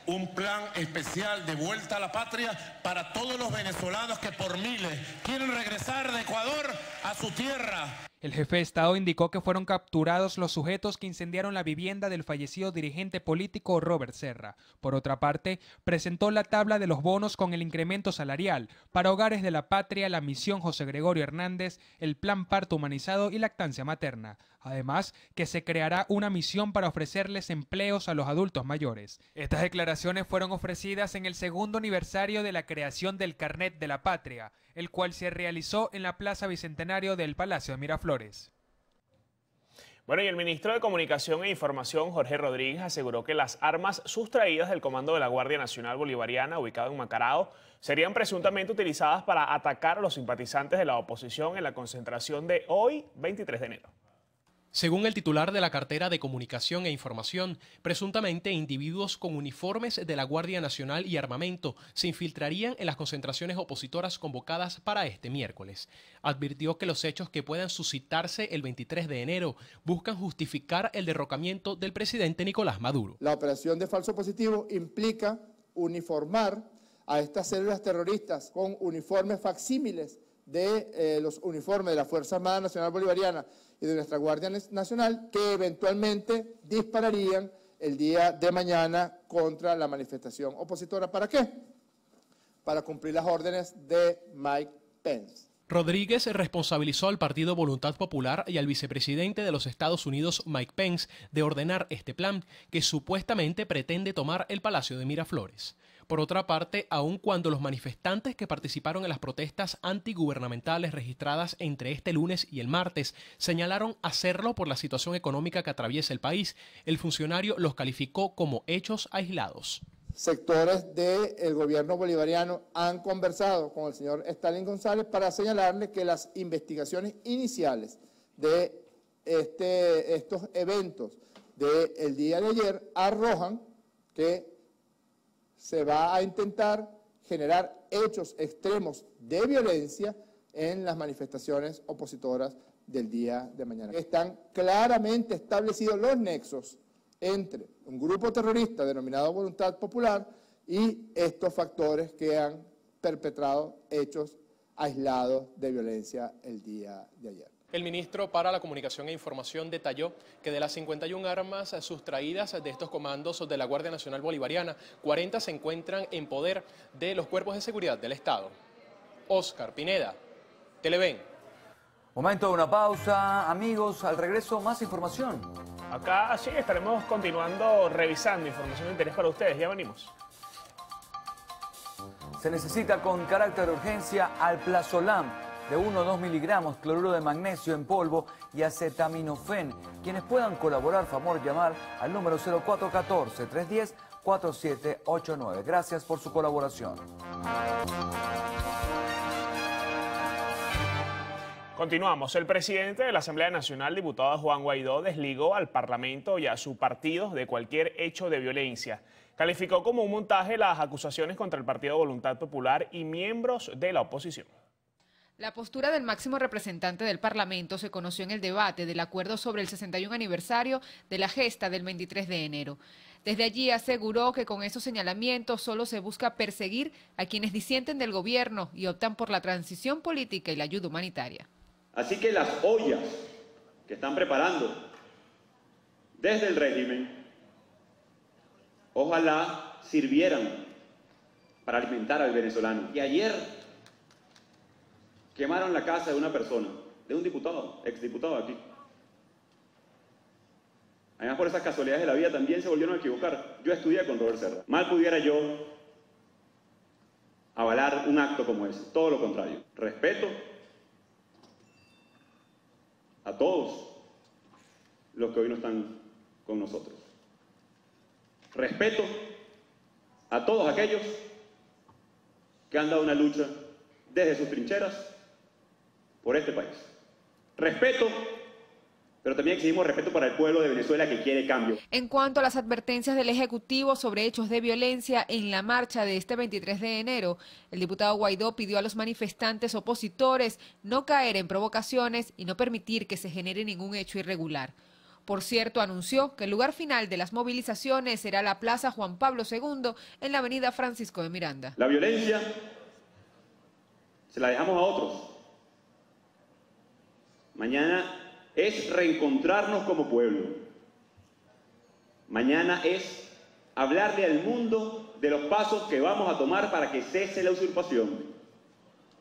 un plan especial de vuelta a la patria para todos los venezolanos que por miles quieren regresar de Ecuador a su tierra. El jefe de Estado indicó que fueron capturados los sujetos que incendiaron la vivienda del fallecido dirigente político Robert Serra. Por otra parte, presentó la tabla de los bonos con el incremento salarial para Hogares de la Patria, la Misión José Gregorio Hernández, el Plan Parto Humanizado y Lactancia Materna. Además, que se creará una misión para ofrecerles empleos a los adultos mayores. Estas declaraciones fueron ofrecidas en el segundo aniversario de la creación del Carnet de la Patria, el cual se realizó en la Plaza Bicentenario del Palacio de Miraflores. Bueno, y el ministro de Comunicación e Información, Jorge Rodríguez, aseguró que las armas sustraídas del Comando de la Guardia Nacional Bolivariana, ubicado en Macarao, serían presuntamente utilizadas para atacar a los simpatizantes de la oposición en la concentración de hoy, 23 de enero. Según el titular de la cartera de Comunicación e Información, presuntamente individuos con uniformes de la Guardia Nacional y armamento se infiltrarían en las concentraciones opositoras convocadas para este miércoles. Advirtió que los hechos que puedan suscitarse el 23 de enero buscan justificar el derrocamiento del presidente Nicolás Maduro. La operación de falso positivo implica uniformar a estas células terroristas con uniformes facsímiles de los uniformes de la Fuerza Armada Nacional Bolivariana y de nuestra Guardia Nacional, que eventualmente dispararían el día de mañana contra la manifestación opositora. ¿Para qué? Para cumplir las órdenes de Mike Pence. Rodríguez responsabilizó al Partido Voluntad Popular y al vicepresidente de los Estados Unidos, Mike Pence, de ordenar este plan que supuestamente pretende tomar el Palacio de Miraflores. Por otra parte, aun cuando los manifestantes que participaron en las protestas antigubernamentales registradas entre este lunes y el martes señalaron hacerlo por la situación económica que atraviesa el país, el funcionario los calificó como hechos aislados. Sectores del gobierno bolivariano han conversado con el señor Stalin González para señalarle que las investigaciones iniciales de estos eventos del día de ayer arrojan que se va a intentar generar hechos extremos de violencia en las manifestaciones opositoras del día de mañana. Están claramente establecidos los nexos entre un grupo terrorista denominado Voluntad Popular y estos factores que han perpetrado hechos aislados de violencia el día de ayer. El ministro para la Comunicación e Información detalló que de las 51 armas sustraídas de estos comandos de la Guardia Nacional Bolivariana, 40 se encuentran en poder de los cuerpos de seguridad del Estado. Oscar Pineda, Televen. Momento de una pausa, amigos, al regreso más información. Acá sí estaremos continuando revisando información de interés para ustedes, ya venimos. Se necesita con carácter de urgencia alplazolam de 1 o 2 miligramos, cloruro de magnesio en polvo y acetaminofén. Quienes puedan colaborar, favor llamar al número 0414-310-4789. Gracias por su colaboración. Continuamos. El presidente de la Asamblea Nacional, diputado Juan Guaidó, desligó al Parlamento y a su partido de cualquier hecho de violencia. calificó como un montaje las acusaciones contra el Partido Voluntad Popular y miembros de la oposición. La postura del máximo representante del Parlamento se conoció en el debate del acuerdo sobre el 61 aniversario de la gesta del 23 de enero. Desde allí aseguró que con esos señalamientos solo se busca perseguir a quienes disienten del gobierno y optan por la transición política y la ayuda humanitaria. Así que las ollas que están preparando desde el régimen, ojalá sirvieran para alimentar al venezolano. Y ayer quemaron la casa de una persona, de un diputado, exdiputado aquí. Además, por esas casualidades de la vida también se volvieron a equivocar. Yo estudié con Robert Serra. Mal pudiera yo avalar un acto como ese. Todo lo contrario. Respeto a todos los que hoy no están con nosotros. Respeto a todos aquellos que han dado una lucha desde sus trincheras por este país. Respeto, pero también exigimos respeto para el pueblo de Venezuela que quiere cambio. En cuanto a las advertencias del Ejecutivo sobre hechos de violencia en la marcha de este 23 de enero, el diputado Guaidó pidió a los manifestantes opositores no caer en provocaciones y no permitir que se genere ningún hecho irregular. Por cierto, anunció que el lugar final de las movilizaciones será la Plaza Juan Pablo II en la avenida Francisco de Miranda. La violencia se la dejamos a otros. Mañana es reencontrarnos como pueblo. Mañana es hablarle al mundo de los pasos que vamos a tomar para que cese la usurpación,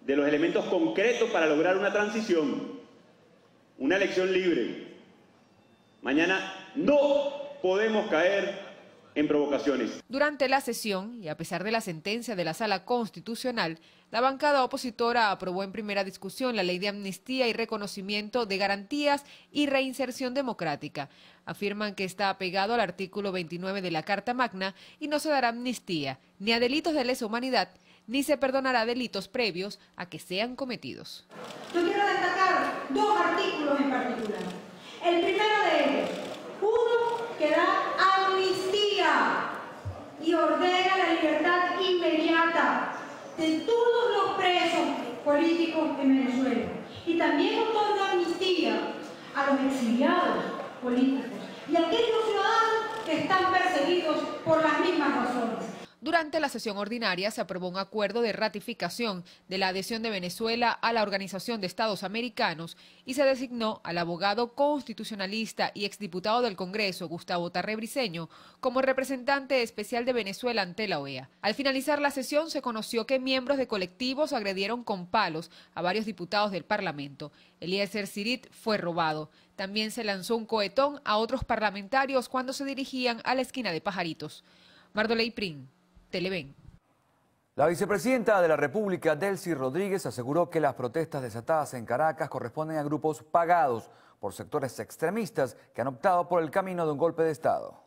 de los elementos concretos para lograr una transición, una elección libre. Mañana no podemos caer en provocaciones. Durante la sesión, y a pesar de la sentencia de la Sala Constitucional, la bancada opositora aprobó en primera discusión la ley de amnistía y reconocimiento de garantías y reinserción democrática. Afirman que está apegado al artículo 29 de la Carta Magna y no se dará amnistía ni a delitos de lesa humanidad, ni se perdonará delitos previos a que sean cometidos. Yo quiero destacar dos artículos en particular. El primero de ellos, uno que da amnistía y ordena la libertad inmediata de todos los presos políticos en Venezuela. Y también otorga amnistía a los exiliados políticos y a aquellos ciudadanos que están perseguidos por las mismas razones. Durante la sesión ordinaria se aprobó un acuerdo de ratificación de la adhesión de Venezuela a la Organización de Estados Americanos y se designó al abogado constitucionalista y exdiputado del Congreso, Gustavo Tarré Briceño, como representante especial de Venezuela ante la OEA. Al finalizar la sesión se conoció que miembros de colectivos agredieron con palos a varios diputados del Parlamento. Eliezer Sirit fue robado. También se lanzó un cohetón a otros parlamentarios cuando se dirigían a la esquina de Pajaritos. Mardoley Prin, Televen. La vicepresidenta de la República, Delcy Rodríguez, aseguró que las protestas desatadas en Caracas corresponden a grupos pagados por sectores extremistas que han optado por el camino de un golpe de Estado.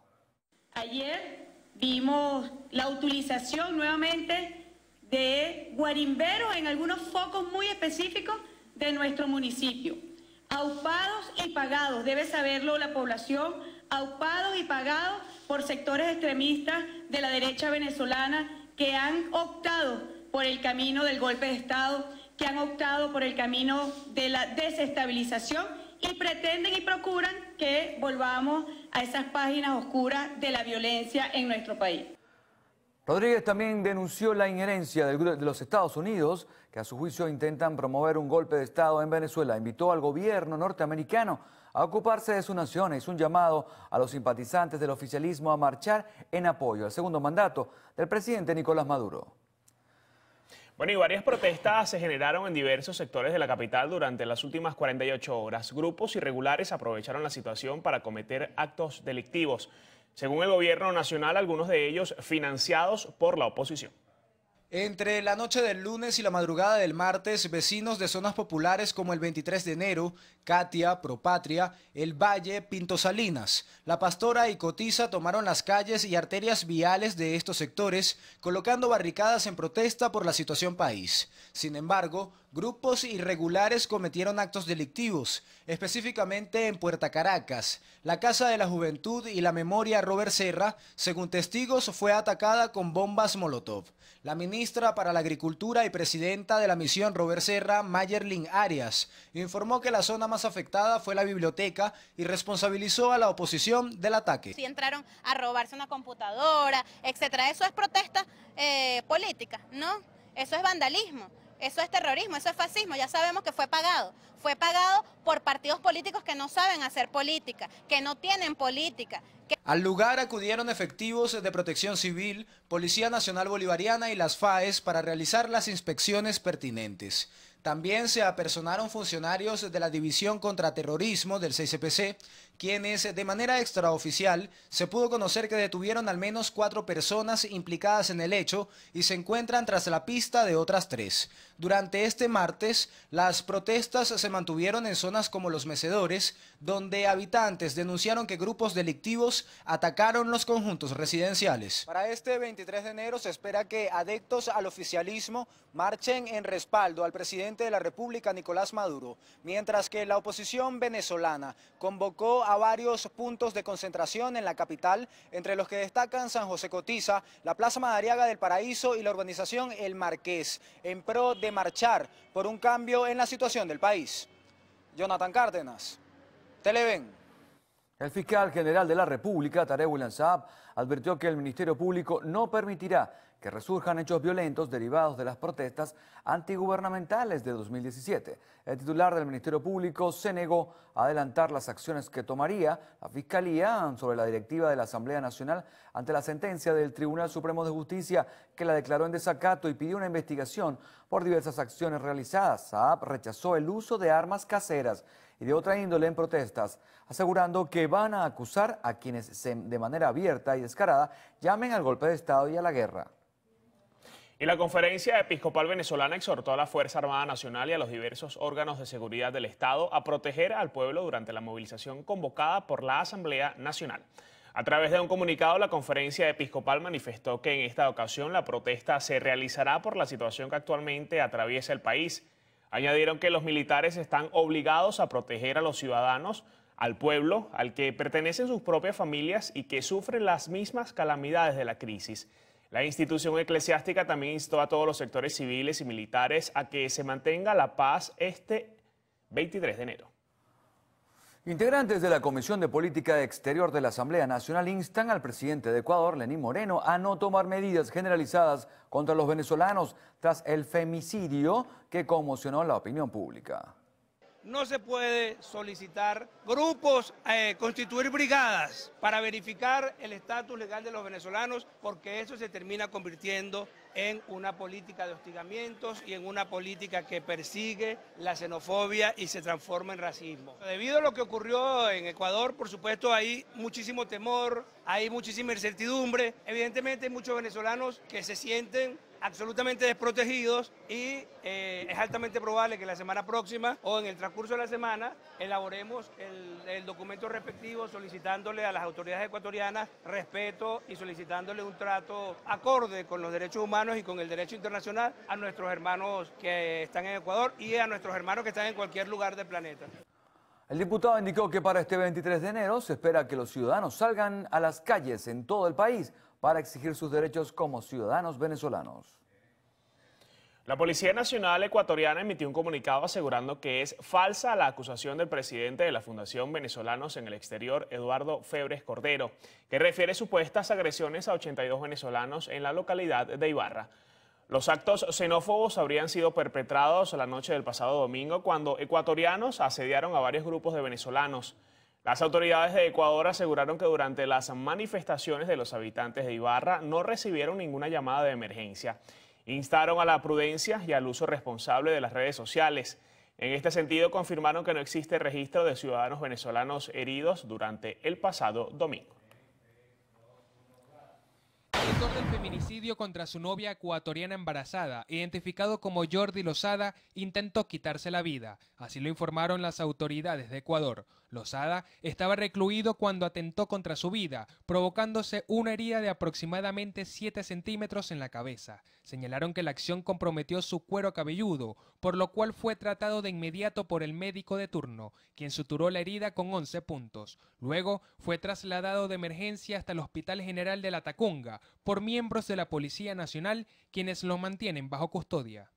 Ayer vimos la utilización nuevamente de guarimberos en algunos focos muy específicos de nuestro municipio. Aupados y pagados, debe saberlo la población, aupados y pagados por sectores extremistas de la derecha venezolana que han optado por el camino del golpe de Estado, que han optado por el camino de la desestabilización y pretenden y procuran que volvamos a esas páginas oscuras de la violencia en nuestro país. Rodríguez también denunció la injerencia de los Estados Unidos, que a su juicio intentan promover un golpe de Estado en Venezuela. Invitó al gobierno norteamericano a ocuparse de su nación e hizo un llamado a los simpatizantes del oficialismo a marchar en apoyo al segundo mandato del presidente Nicolás Maduro. Bueno, y varias protestas se generaron en diversos sectores de la capital durante las últimas 48 horas. Grupos irregulares aprovecharon la situación para cometer actos delictivos. Según el gobierno nacional, algunos de ellos financiados por la oposición. Entre la noche del lunes y la madrugada del martes, vecinos de zonas populares como el 23 de enero, Katia, Propatria, El Valle, Pinto Salinas, La Pastora y Cotiza tomaron las calles y arterias viales de estos sectores, colocando barricadas en protesta por la situación país. Sin embargo, grupos irregulares cometieron actos delictivos, específicamente en Puerta Caracas. La Casa de la Juventud y la Memoria Robert Serra, según testigos, fue atacada con bombas Molotov. La ministra para la Agricultura y presidenta de la misión Robert Serra, Mayerlin Arias, informó que la zona más afectada fue la biblioteca y responsabilizó a la oposición del ataque. Si entraron a robarse una computadora, etcétera, eso es protesta política, ¿no? Eso es vandalismo. Eso es terrorismo, eso es fascismo, ya sabemos que fue pagado por partidos políticos que no saben hacer política, que no tienen política. Al lugar acudieron efectivos de Protección Civil, Policía Nacional Bolivariana y las FAES para realizar las inspecciones pertinentes. También se apersonaron funcionarios de la División contra Terrorismo del CICPC, quienes de manera extraoficial se pudo conocer que detuvieron al menos 4 personas implicadas en el hecho y se encuentran tras la pista de otras 3. Durante este martes, las protestas se mantuvieron en zonas como Los Mecedores, donde habitantes denunciaron que grupos delictivos atacaron los conjuntos residenciales. Para este 23 de enero se espera que adeptos al oficialismo marchen en respaldo al presidente de la República, Nicolás Maduro, mientras que la oposición venezolana convocó a varios puntos de concentración en la capital, entre los que destacan San José Cotiza, la Plaza Madariaga del Paraíso y la urbanización El Marqués, en pro de marchar por un cambio en la situación del país. Jonathan Cárdenas, Televen. El fiscal general de la República, Tarek William Saab, advirtió que el Ministerio Público no permitirá que resurjan hechos violentos derivados de las protestas antigubernamentales de 2017. El titular del Ministerio Público se negó a adelantar las acciones que tomaría la Fiscalía sobre la directiva de la Asamblea Nacional ante la sentencia del Tribunal Supremo de Justicia que la declaró en desacato y pidió una investigación por diversas acciones realizadas. Saab rechazó el uso de armas caseras y de otra índole en protestas, asegurando que van a acusar a quienes de manera abierta y descarada llamen al golpe de Estado y a la guerra. Y la Conferencia Episcopal Venezolana exhortó a la Fuerza Armada Nacional y a los diversos órganos de seguridad del Estado a proteger al pueblo durante la movilización convocada por la Asamblea Nacional. A través de un comunicado, la Conferencia Episcopal manifestó que en esta ocasión la protesta se realizará por la situación que actualmente atraviesa el país. Añadieron que los militares están obligados a proteger a los ciudadanos, al pueblo, al que pertenecen sus propias familias y que sufren las mismas calamidades de la crisis. La institución eclesiástica también instó a todos los sectores civiles y militares a que se mantenga la paz este 23 de enero. Integrantes de la Comisión de Política Exterior de la Asamblea Nacional instan al presidente de Ecuador, Lenín Moreno, a no tomar medidas generalizadas contra los venezolanos tras el femicidio que conmocionó la opinión pública. No se puede solicitar grupos, constituir brigadas para verificar el estatus legal de los venezolanos, porque eso se termina convirtiendo en una política de hostigamientos y en una política que persigue la xenofobia y se transforma en racismo. Debido a lo que ocurrió en Ecuador, por supuesto, hay muchísimo temor, hay muchísima incertidumbre. Evidentemente hay muchos venezolanos que se sienten absolutamente desprotegidos y es altamente probable que la semana próxima o en el transcurso de la semana elaboremos el documento respectivo solicitándole a las autoridades ecuatorianas respeto y solicitándole un trato acorde con los derechos humanos y con el derecho internacional a nuestros hermanos que están en Ecuador y a nuestros hermanos que están en cualquier lugar del planeta. El diputado indicó que para este 23 de enero se espera que los ciudadanos salgan a las calles en todo el país para exigir sus derechos como ciudadanos venezolanos. La Policía Nacional Ecuatoriana emitió un comunicado asegurando que es falsa la acusación del presidente de la Fundación Venezolanos en el Exterior, Eduardo Febres Cordero, que refiere supuestas agresiones a 82 venezolanos en la localidad de Ibarra. Los actos xenófobos habrían sido perpetrados la noche del pasado domingo cuando ecuatorianos asediaron a varios grupos de venezolanos. Las autoridades de Ecuador aseguraron que durante las manifestaciones de los habitantes de Ibarra no recibieron ninguna llamada de emergencia. Instaron a la prudencia y al uso responsable de las redes sociales. En este sentido, confirmaron que no existe registro de ciudadanos venezolanos heridos durante el pasado domingo. autor del feminicidio contra su novia ecuatoriana embarazada, identificado como Jordi Lozada, intentó quitarse la vida. Así lo informaron las autoridades de Ecuador. Lozada estaba recluido cuando atentó contra su vida, provocándose una herida de aproximadamente 7 centímetros en la cabeza. Señalaron que la acción comprometió su cuero cabelludo, por lo cual fue tratado de inmediato por el médico de turno, quien suturó la herida con 11 puntos. Luego fue trasladado de emergencia hasta el Hospital General de La Tacunga por miembros de la Policía Nacional, quienes lo mantienen bajo custodia.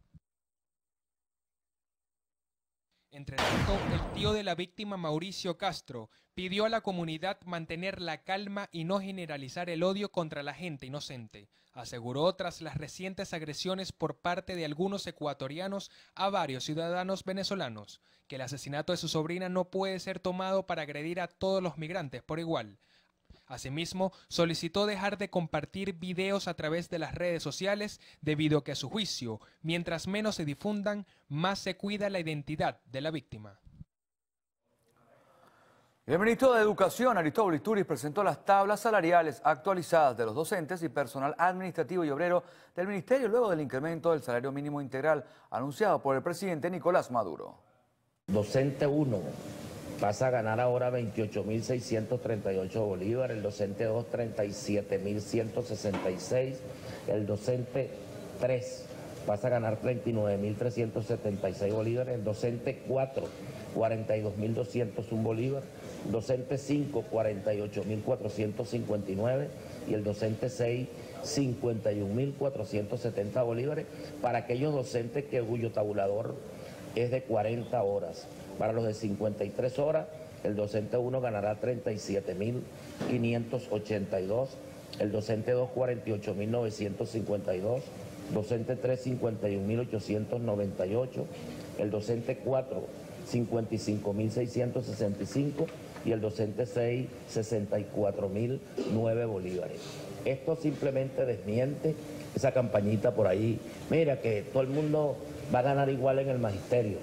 Entre tanto, el tío de la víctima, Mauricio Castro, pidió a la comunidad mantener la calma y no generalizar el odio contra la gente inocente. Aseguró, tras las recientes agresiones por parte de algunos ecuatorianos a varios ciudadanos venezolanos, que el asesinato de su sobrina no puede ser tomado para agredir a todos los migrantes por igual. Asimismo, solicitó dejar de compartir videos a través de las redes sociales debido a que, a su juicio, mientras menos se difundan, más se cuida la identidad de la víctima. El ministro de Educación, Aristóbulo Isturiz, presentó las tablas salariales actualizadas de los docentes y personal administrativo y obrero del ministerio luego del incremento del salario mínimo integral anunciado por el presidente Nicolás Maduro. Docente 1 pasa a ganar ahora 28.638 bolívares, el docente 2 37.166, el docente 3 pasa a ganar 39.376 bolívares, el docente 4 42.201 bolívares, el docente 5 48.459 y el docente 6 51.470 bolívares para aquellos docentes cuyo tabulador es de 40 horas. Para los de 53 horas, el docente 1 ganará 37.582, el docente 2 48.952, docente 3 51.898, el docente 4 55.665 y el docente 6 64.009 bolívares. Esto simplemente desmiente esa campañita por ahí. Mira que todo el mundo va a ganar igual en el magisterio.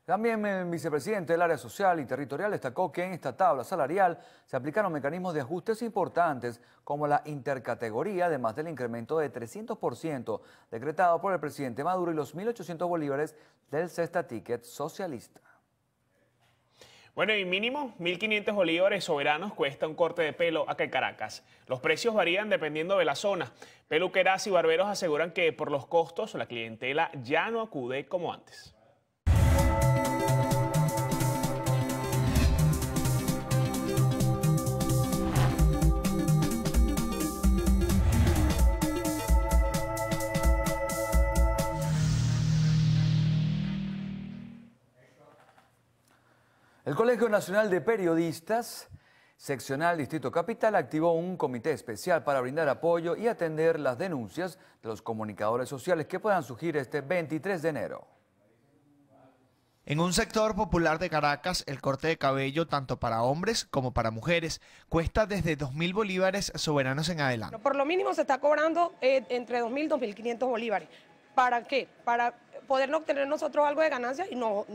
También el vicepresidente del área social y territorial destacó que en esta tabla salarial se aplicaron mecanismos de ajustes importantes como la intercategoría, además del incremento de 300% decretado por el presidente Maduro y los 1.800 bolívares del cesta ticket socialista. Bueno, y mínimo 1.500 bolívares soberanos cuesta un corte de pelo acá en Caracas. Los precios varían dependiendo de la zona. Peluqueras y barberos aseguran que por los costos la clientela ya no acude como antes. El Colegio Nacional de Periodistas, seccional Distrito Capital, activó un comité especial para brindar apoyo y atender las denuncias de los comunicadores sociales que puedan surgir este 23 de enero. En un sector popular de Caracas, el corte de cabello, tanto para hombres como para mujeres, cuesta desde 2.000 bolívares soberanos en adelante. Por lo mínimo se está cobrando entre 2.000 y 2.500 bolívares. ¿Para qué? Para poder obtener nosotros algo de ganancia y no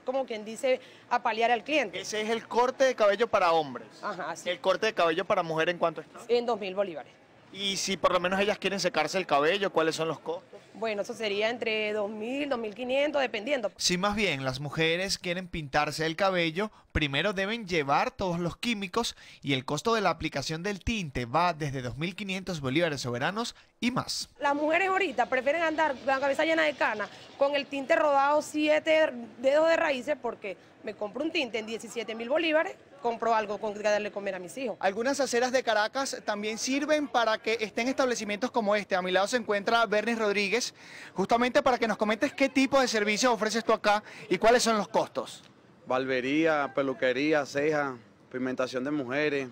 como quien dice, apalear al cliente. Ese es el corte de cabello para hombres. Ajá, sí. ¿El corte de cabello para mujer en cuánto está? En 2.000 bolívares. Y si por lo menos ellas quieren secarse el cabello, ¿cuáles son los costos? Bueno, eso sería entre 2.000, 2.500, dependiendo. Si más bien las mujeres quieren pintarse el cabello, primero deben llevar todos los químicos y el costo de la aplicación del tinte va desde 2.500 bolívares soberanos y más. Las mujeres ahorita prefieren andar con la cabeza llena de cana, con el tinte rodado 7 dedos de raíces, porque me compro un tinte en 17.000 bolívares, compro algo con que darle comer a mis hijos. Algunas aceras de Caracas también sirven para que estén establecimientos como este. A mi lado se encuentra Bernis Rodríguez, justamente para que nos comentes qué tipo de servicios ofreces tú acá y cuáles son los costos. Barbería, peluquería, ceja, pigmentación de mujeres.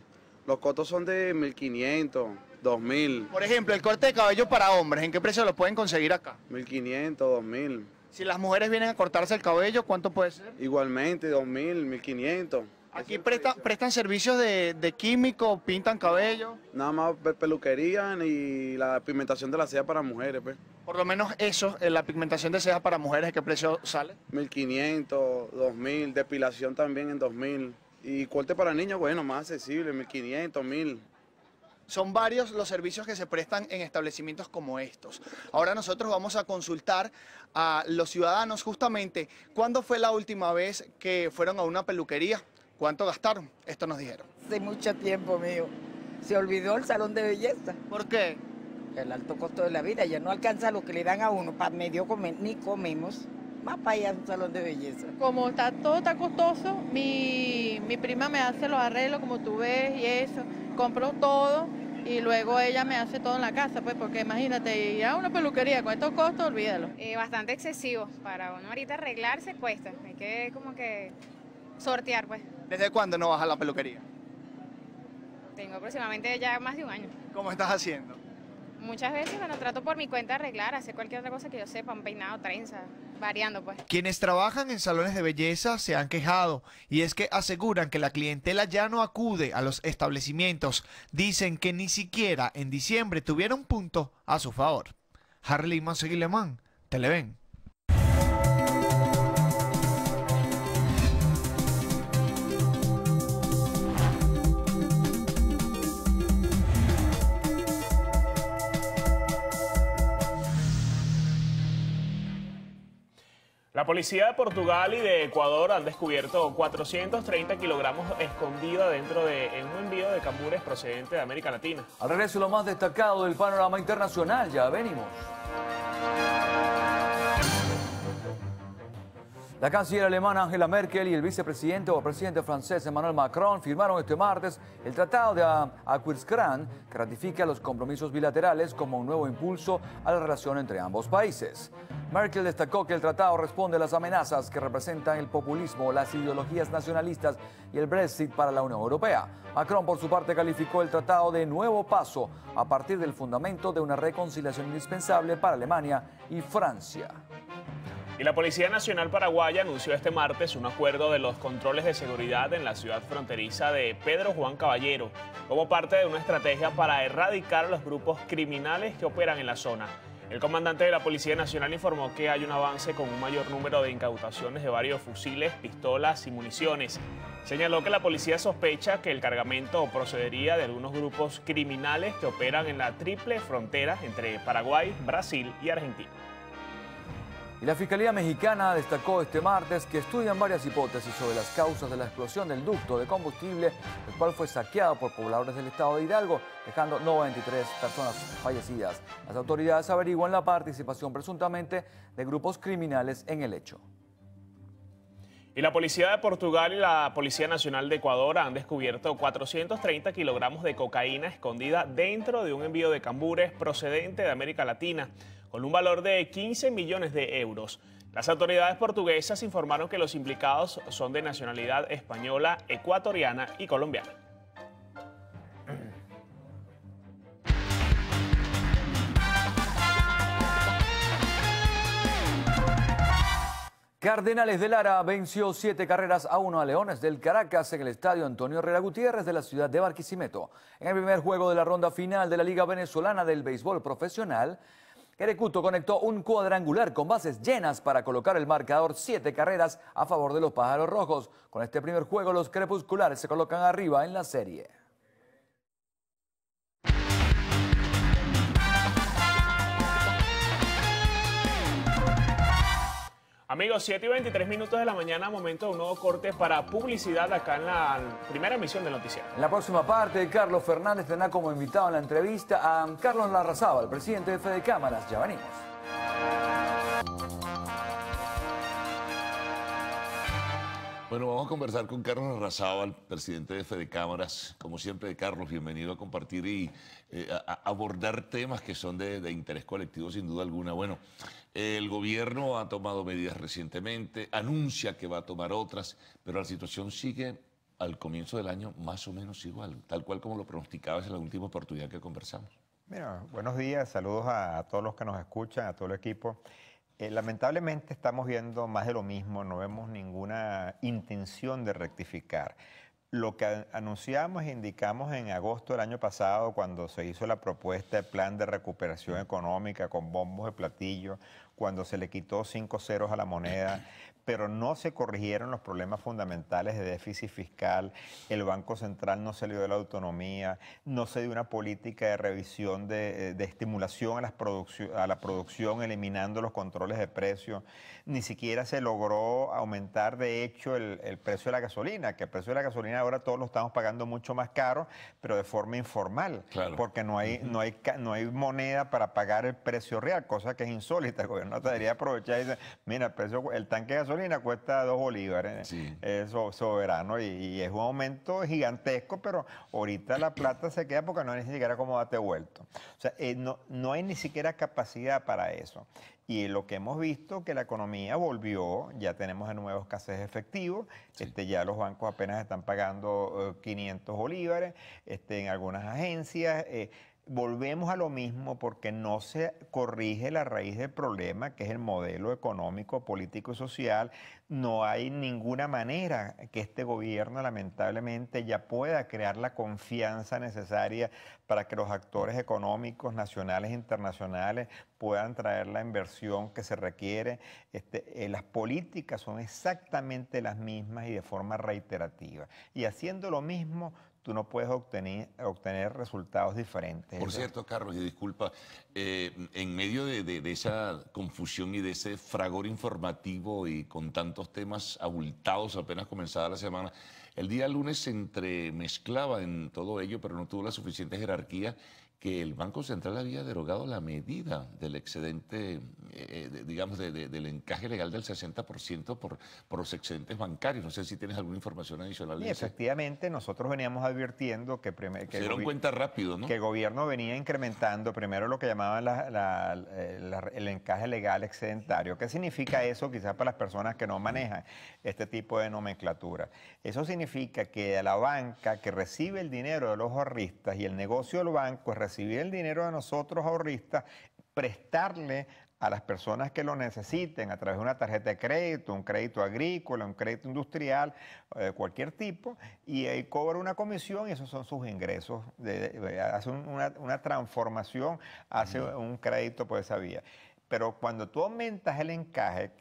Los costos son de 1.500, 2.000. Por ejemplo, el corte de cabello para hombres, ¿en qué precio lo pueden conseguir acá? 1.500, 2.000. Si las mujeres vienen a cortarse el cabello, ¿cuánto puede ser? Igualmente, 2.000, 1.500. Aquí prestan servicios de químico, pintan cabello. Nada más peluquería y la pigmentación de la ceja para mujeres, pues. Por lo menos eso, la pigmentación de cejas para mujeres, ¿qué precio sale? 1.500, 2.000, depilación también en 2.000. Y corte para niños, bueno, más accesible, 1.500, 1.000. Son varios los servicios que se prestan en establecimientos como estos. Ahora nosotros vamos a consultar a los ciudadanos justamente cuándo fue la última vez que fueron a una peluquería, cuánto gastaron. Esto nos dijeron. Hace mucho tiempo, mío. Se olvidó el salón de belleza. ¿Por qué? El alto costo de la vida, ya no alcanza lo que le dan a uno, para medio comer, ni comemos. Más para allá un salón de belleza. Como todo está costoso, mi prima me hace los arreglos, como tú ves, y eso. Compro todo y luego ella me hace todo en la casa, pues, porque imagínate, ir a una peluquería con estos costos, olvídalo. Bastante excesivo. Para uno ahorita arreglarse cuesta. Hay que como que sortear, pues. ¿Desde cuándo no vas a la peluquería? Tengo aproximadamente ya más de un año. ¿Cómo estás haciendo? Muchas veces, bueno, trato por mi cuenta de arreglar, hacer cualquier otra cosa que yo sepa, un peinado, trenza, variando, pues. Quienes trabajan en salones de belleza se han quejado y es que aseguran que la clientela ya no acude a los establecimientos. Dicen que ni siquiera en diciembre tuvieron punto a su favor. Harley Manseguilemán, Televen. La policía de Portugal y de Ecuador han descubierto 430 kilogramos escondida dentro de un envío de cambures procedente de América Latina. Al regreso, lo más destacado del panorama internacional. Ya venimos. La canciller alemana Angela Merkel y el vicepresidente o presidente francés Emmanuel Macron firmaron este martes el Tratado de Aquisgrán, que ratifica los compromisos bilaterales como un nuevo impulso a la relación entre ambos países. Merkel destacó que el tratado responde a las amenazas que representan el populismo, las ideologías nacionalistas y el Brexit para la Unión Europea. Macron, por su parte, calificó el tratado de nuevo paso a partir del fundamento de una reconciliación indispensable para Alemania y Francia. Y la Policía Nacional Paraguaya anunció este martes un acuerdo de los controles de seguridad en la ciudad fronteriza de Pedro Juan Caballero, como parte de una estrategia para erradicar a los grupos criminales que operan en la zona. El comandante de la Policía Nacional informó que hay un avance con un mayor número de incautaciones de varios fusiles, pistolas y municiones. Señaló que la policía sospecha que el cargamento procedería de algunos grupos criminales que operan en la triple frontera entre Paraguay, Brasil y Argentina. Y la Fiscalía Mexicana destacó este martes que estudian varias hipótesis sobre las causas de la explosión del ducto de combustible, el cual fue saqueado por pobladores del estado de Hidalgo, dejando 93 personas fallecidas. Las autoridades averiguan la participación presuntamente de grupos criminales en el hecho. Y la Policía de Portugal y la Policía Nacional de Ecuador han descubierto 430 kilogramos de cocaína escondida dentro de un envío de cambures procedente de América Latina, con un valor de 15 millones de euros. Las autoridades portuguesas informaron que los implicados son de nacionalidad española, ecuatoriana y colombiana. Cardenales de Lara venció 7-1 a Leones del Caracas en el estadio Antonio Herrera Gutiérrez de la ciudad de Barquisimeto. En el primer juego de la ronda final de la Liga Venezolana del Béisbol Profesional, Querecuto conectó un cuadrangular con bases llenas para colocar el marcador 7 carreras a favor de los Pájaros Rojos. Con este primer juego, los crepusculares se colocan arriba en la serie. Amigos, 7:23 de la mañana, momento de un nuevo corte para publicidad acá en la primera emisión del noticiero. En la próxima parte, Carlos Fernández tendrá como invitado en la entrevista a Carlos Larrazábal, presidente de Fede Cámaras. Ya venimos. Bueno, vamos a conversar con Carlos Larrazábal, presidente de Fede Cámaras. Como siempre, Carlos, bienvenido a compartir y a abordar temas que son de interés colectivo, sin duda alguna. Bueno, el gobierno ha tomado medidas recientemente, anuncia que va a tomar otras, pero la situación sigue al comienzo del año más o menos igual, tal cual como lo pronosticabas en la última oportunidad que conversamos. Mira, buenos días, saludos a todos los que nos escuchan, a todo el equipo. Lamentablemente estamos viendo más de lo mismo, no vemos ninguna intención de rectificar. Lo que anunciamos e indicamos en agosto del año pasado, cuando se hizo la propuesta de plan de recuperación económica con bombos de platillo, cuando se le quitó 5 ceros a la moneda, pero no se corrigieron los problemas fundamentales de déficit fiscal, el Banco Central no se le dio la autonomía, no se dio una política de revisión de estimulación a la producción, eliminando los controles de precios, ni siquiera se logró aumentar de hecho el precio de la gasolina, que el precio de la gasolina ahora todos lo estamos pagando mucho más caro, pero de forma informal, porque no hay moneda para pagar el precio real, cosa que es insólita. El gobierno debería aprovechar y decir, mira, el tanque de gasolina cuesta 2 bolívares, es soberano, y es un aumento gigantesco, pero ahorita la plata se queda porque no hay ni siquiera cómo darte vuelto. O sea, no hay ni siquiera capacidad para eso. Y lo que hemos visto, que la economía volvió, ya tenemos de nuevo escasez de efectivo, ya los bancos apenas están pagando 500 bolívares, en algunas agencias. Volvemos a lo mismo porque no se corrige la raíz del problema, que es el modelo económico, político y social. No hay ninguna manera que este gobierno, lamentablemente, ya pueda crear la confianza necesaria para que los actores económicos nacionales e internacionales puedan traer la inversión que se requiere. Las políticas son exactamente las mismas y de forma reiterativa. Y haciendo lo mismo, tú no puedes obtener resultados diferentes. Por cierto, Carlos, y disculpa, en medio de esa confusión y de ese fragor informativo y con tantos temas abultados apenas comenzada la semana, el día lunes se entremezclaba en todo ello, pero no tuvo la suficiente jerarquía, que el Banco Central había derogado la medida del excedente, digamos, del encaje legal del 60% por los excedentes bancarios. No sé si tienes alguna información adicional. Y efectivamente, nosotros veníamos advirtiendo que se dieron cuenta rápido, ¿no? Que el gobierno venía incrementando primero lo que llamaban el encaje legal excedentario. ¿Qué significa eso? Quizás para las personas que no manejan este tipo de nomenclatura. Eso significa que a la banca que recibe el dinero de los ahorristas, y el negocio del banco es recibir el dinero de nosotros ahorristas, prestarle a las personas que lo necesiten a través de una tarjeta de crédito, un crédito agrícola, un crédito industrial, cualquier tipo, y ahí cobra una comisión y esos son sus ingresos. Hace una transformación, hace un crédito por esa vía. Pero cuando tú aumentas el encaje,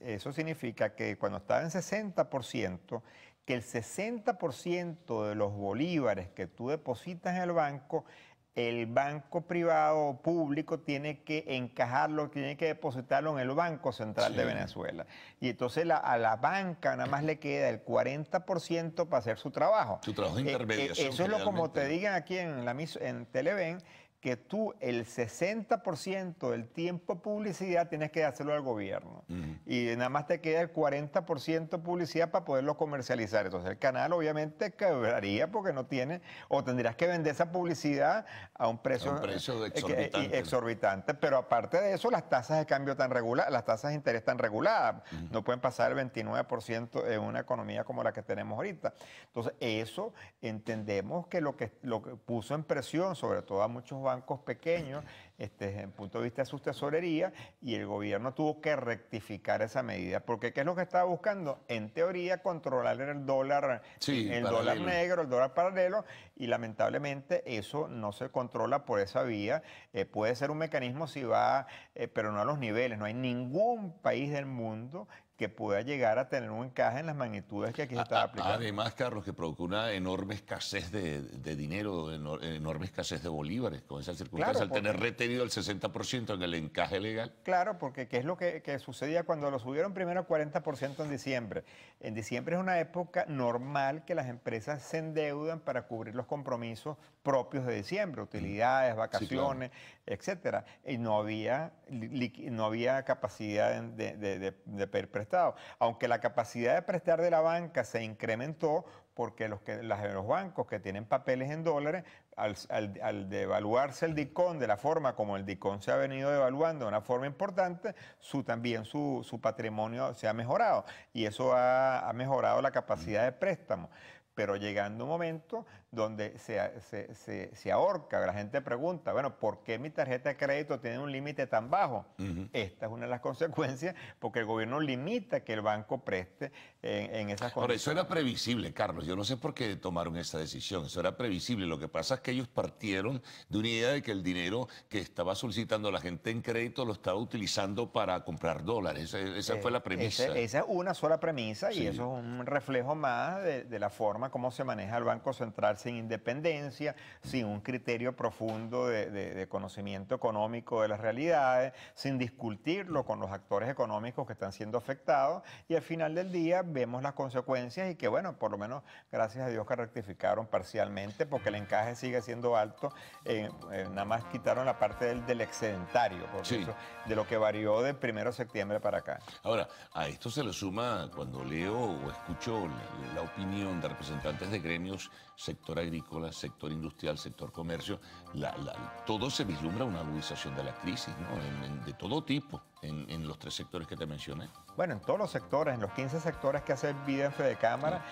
eso significa que cuando estaba en 60%, que el 60% de los bolívares que tú depositas en el banco privado o público tiene que encajarlo, tiene que depositarlo en el Banco Central de Venezuela. Y entonces a la banca nada más le queda el 40% para hacer su trabajo. Su trabajo de intermediación. Eso es lo como te digan aquí en Televen, que tú el 60% del tiempo publicidad tienes que hacerlo al gobierno. Y nada más te queda el 40% publicidad para poderlo comercializar. Entonces el canal obviamente quebraría porque no tiene, o tendrías que vender esa publicidad a un precio exorbitante. Pero aparte de eso, las tasas de cambio tan reguladas, las tasas de interés tan reguladas, no pueden pasar el 29% en una economía como la que tenemos ahorita. Entonces eso entendemos que lo que puso en presión, sobre todo a muchos bancos pequeños, desde el punto de vista de su tesorería, y el gobierno tuvo que rectificar esa medida, porque ¿qué es lo que estaba buscando? En teoría, controlar el dólar, dólar negro, el dólar paralelo, y lamentablemente eso no se controla por esa vía. Puede ser un mecanismo si va, pero no a los niveles. No hay ningún país del mundo que pueda llegar a tener un encaje en las magnitudes que aquí se está aplicando. Además, Carlos, que provocó una enorme escasez de dinero, enorme escasez de bolívares con esa circunstancia, al tener retenido el 60% en el encaje legal. Claro, porque ¿qué es lo que sucedía cuando lo subieron primero al 40% en diciembre? En diciembre es una época normal que las empresas se endeudan para cubrir los compromisos propios de diciembre, utilidades, vacaciones, etcétera. Y no había capacidad de pedir prestado. Aunque la capacidad de prestar de la banca se incrementó porque los bancos que tienen papeles en dólares, al devaluarse el DICOM de la forma como el DICOM se ha venido devaluando de una forma importante, también su patrimonio se ha mejorado, y eso ha mejorado la capacidad de préstamo. Pero llegando un momento donde se ahorca, la gente pregunta, bueno, ¿por qué mi tarjeta de crédito tiene un límite tan bajo? Esta es una de las consecuencias, porque el gobierno limita que el banco preste en esas condiciones. Ahora, eso era previsible, Carlos. dólares. Yo no sé por qué tomaron esa decisión, eso era previsible. Lo que pasa es que ellos partieron de una idea de que el dinero que estaba solicitando la gente en crédito lo estaba utilizando para comprar dólares. Esa fue la premisa. Esa es una sola premisa y Sí. eso es un reflejo más de la forma como se maneja el Banco Central sin independencia, sin un criterio profundo de conocimiento económico de las realidades, sin discutirlo con los actores económicos que están siendo afectados, y al final del día vemos las consecuencias y que, bueno, por lo menos gracias a Dios que rectificaron parcialmente, porque el encaje sigue siendo alto. Nada más quitaron la parte del excedentario, por Sí. eso, de lo que varió del 1 de septiembre para acá. Ahora, a esto se le suma, cuando leo o escucho la opinión de representantes de gremios, sector agrícola, sector industrial, sector comercio, todo se vislumbra una agudización de la crisis, ¿no? De todo tipo, en los 3 sectores que te mencioné. Bueno, en todos los sectores, en los 15 sectores que hace vida en Fedecámara,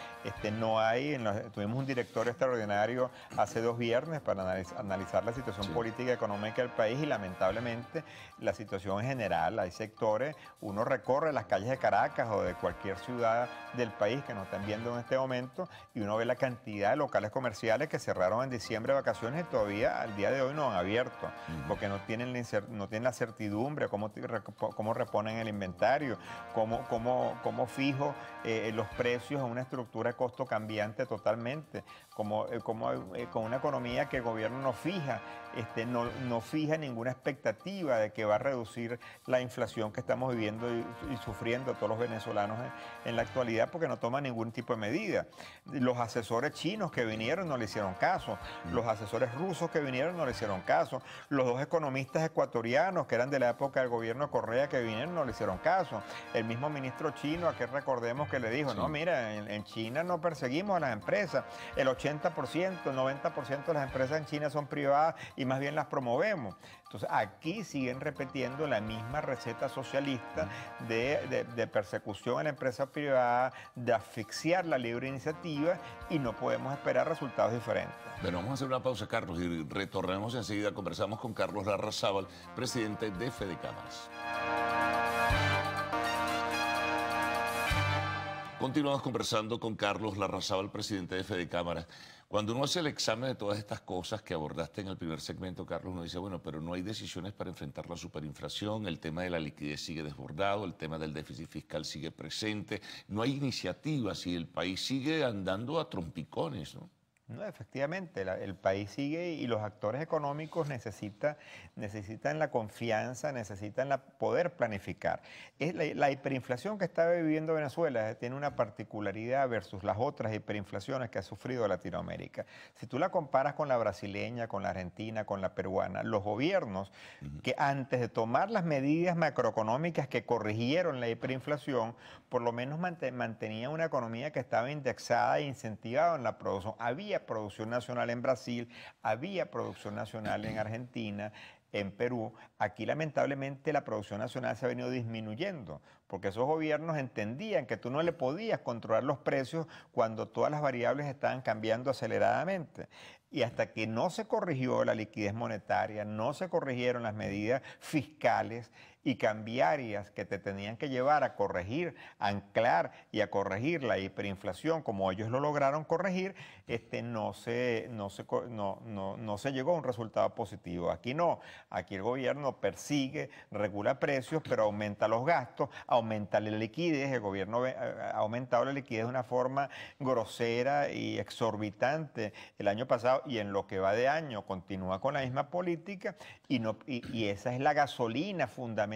no hay, tuvimos un directorio extraordinario hace 2 viernes para analizar la situación política y económica del país, y lamentablemente la situación en general, hay sectores, uno recorre las calles de Caracas o de cualquier ciudad del país que nos están viendo en este momento y uno ve la cantidad de locales comerciales que cerraron en diciembre de vacaciones y todavía al día de hoy no han abierto, porque no tienen la certidumbre, cómo reponen el inventario, cómo fijo los precios en una estructura de costo cambiante totalmente, con una economía que el gobierno no fija, no fija ninguna expectativa de que va a reducir la inflación que estamos viviendo y sufriendo todos los venezolanos en la actualidad, porque no toma ningún tipo de medida. Los asesores chinos que vinieron no le hicieron caso, los asesores rusos que vinieron no le hicieron caso, los 2 economistas ecuatorianos que eran de la época del gobierno de Correa que vinieron no le hicieron caso. El mismo ministro chino, a que recordemos que le dijo, no, mira, en China no perseguimos a las empresas, el 80%, el 90% de las empresas en China son privadas y más bien las promovemos. Entonces aquí siguen repitiendo la misma receta socialista de persecución a la empresa privada, de asfixiar la libre iniciativa, y no podemos esperar resultados diferentes. Bueno, vamos a hacer una pausa, Carlos, y retornamos enseguida. Conversamos con Carlos Larrazábal, presidente de Fedecámaras. Continuamos conversando con Carlos Larrazábal, presidente de Fedecámaras. Cuando uno hace el examen de todas estas cosas que abordaste en el primer segmento, Carlos, uno dice, bueno, pero no hay decisiones para enfrentar la superinflación, el tema de la liquidez sigue desbordado, el tema del déficit fiscal sigue presente, no hay iniciativas y el país sigue andando a trompicones, ¿no? No, efectivamente, el país sigue y los actores económicos necesitan la confianza, necesitan poder planificar. La hiperinflación que está viviendo Venezuela tiene una particularidad versus las otras hiperinflaciones que ha sufrido Latinoamérica. Si tú la comparas con la brasileña, con la argentina, con la peruana, los gobiernos que antes de tomar las medidas macroeconómicas que corrigieron la hiperinflación, por lo menos mantenían una economía que estaba indexada e incentivada en la producción. Había producción nacional en Brasil, había producción nacional en Argentina, en Perú. Aquí lamentablemente la producción nacional se ha venido disminuyendo, porque esos gobiernos entendían que tú no le podías controlar los precios cuando todas las variables estaban cambiando aceleradamente. Y hasta que no se corrigió la liquidez monetaria, no se corrigieron las medidas fiscales y cambiarias que te tenían que llevar a corregir, a anclar y a corregir la hiperinflación, como ellos lo lograron corregir, no se llegó a un resultado positivo. Aquí no, aquí el gobierno persigue, regula precios, pero aumenta los gastos, aumenta la liquidez. El gobierno ha aumentado la liquidez de una forma grosera y exorbitante el año pasado, y en lo que va de año continúa con la misma política, y esa es la gasolina fundamental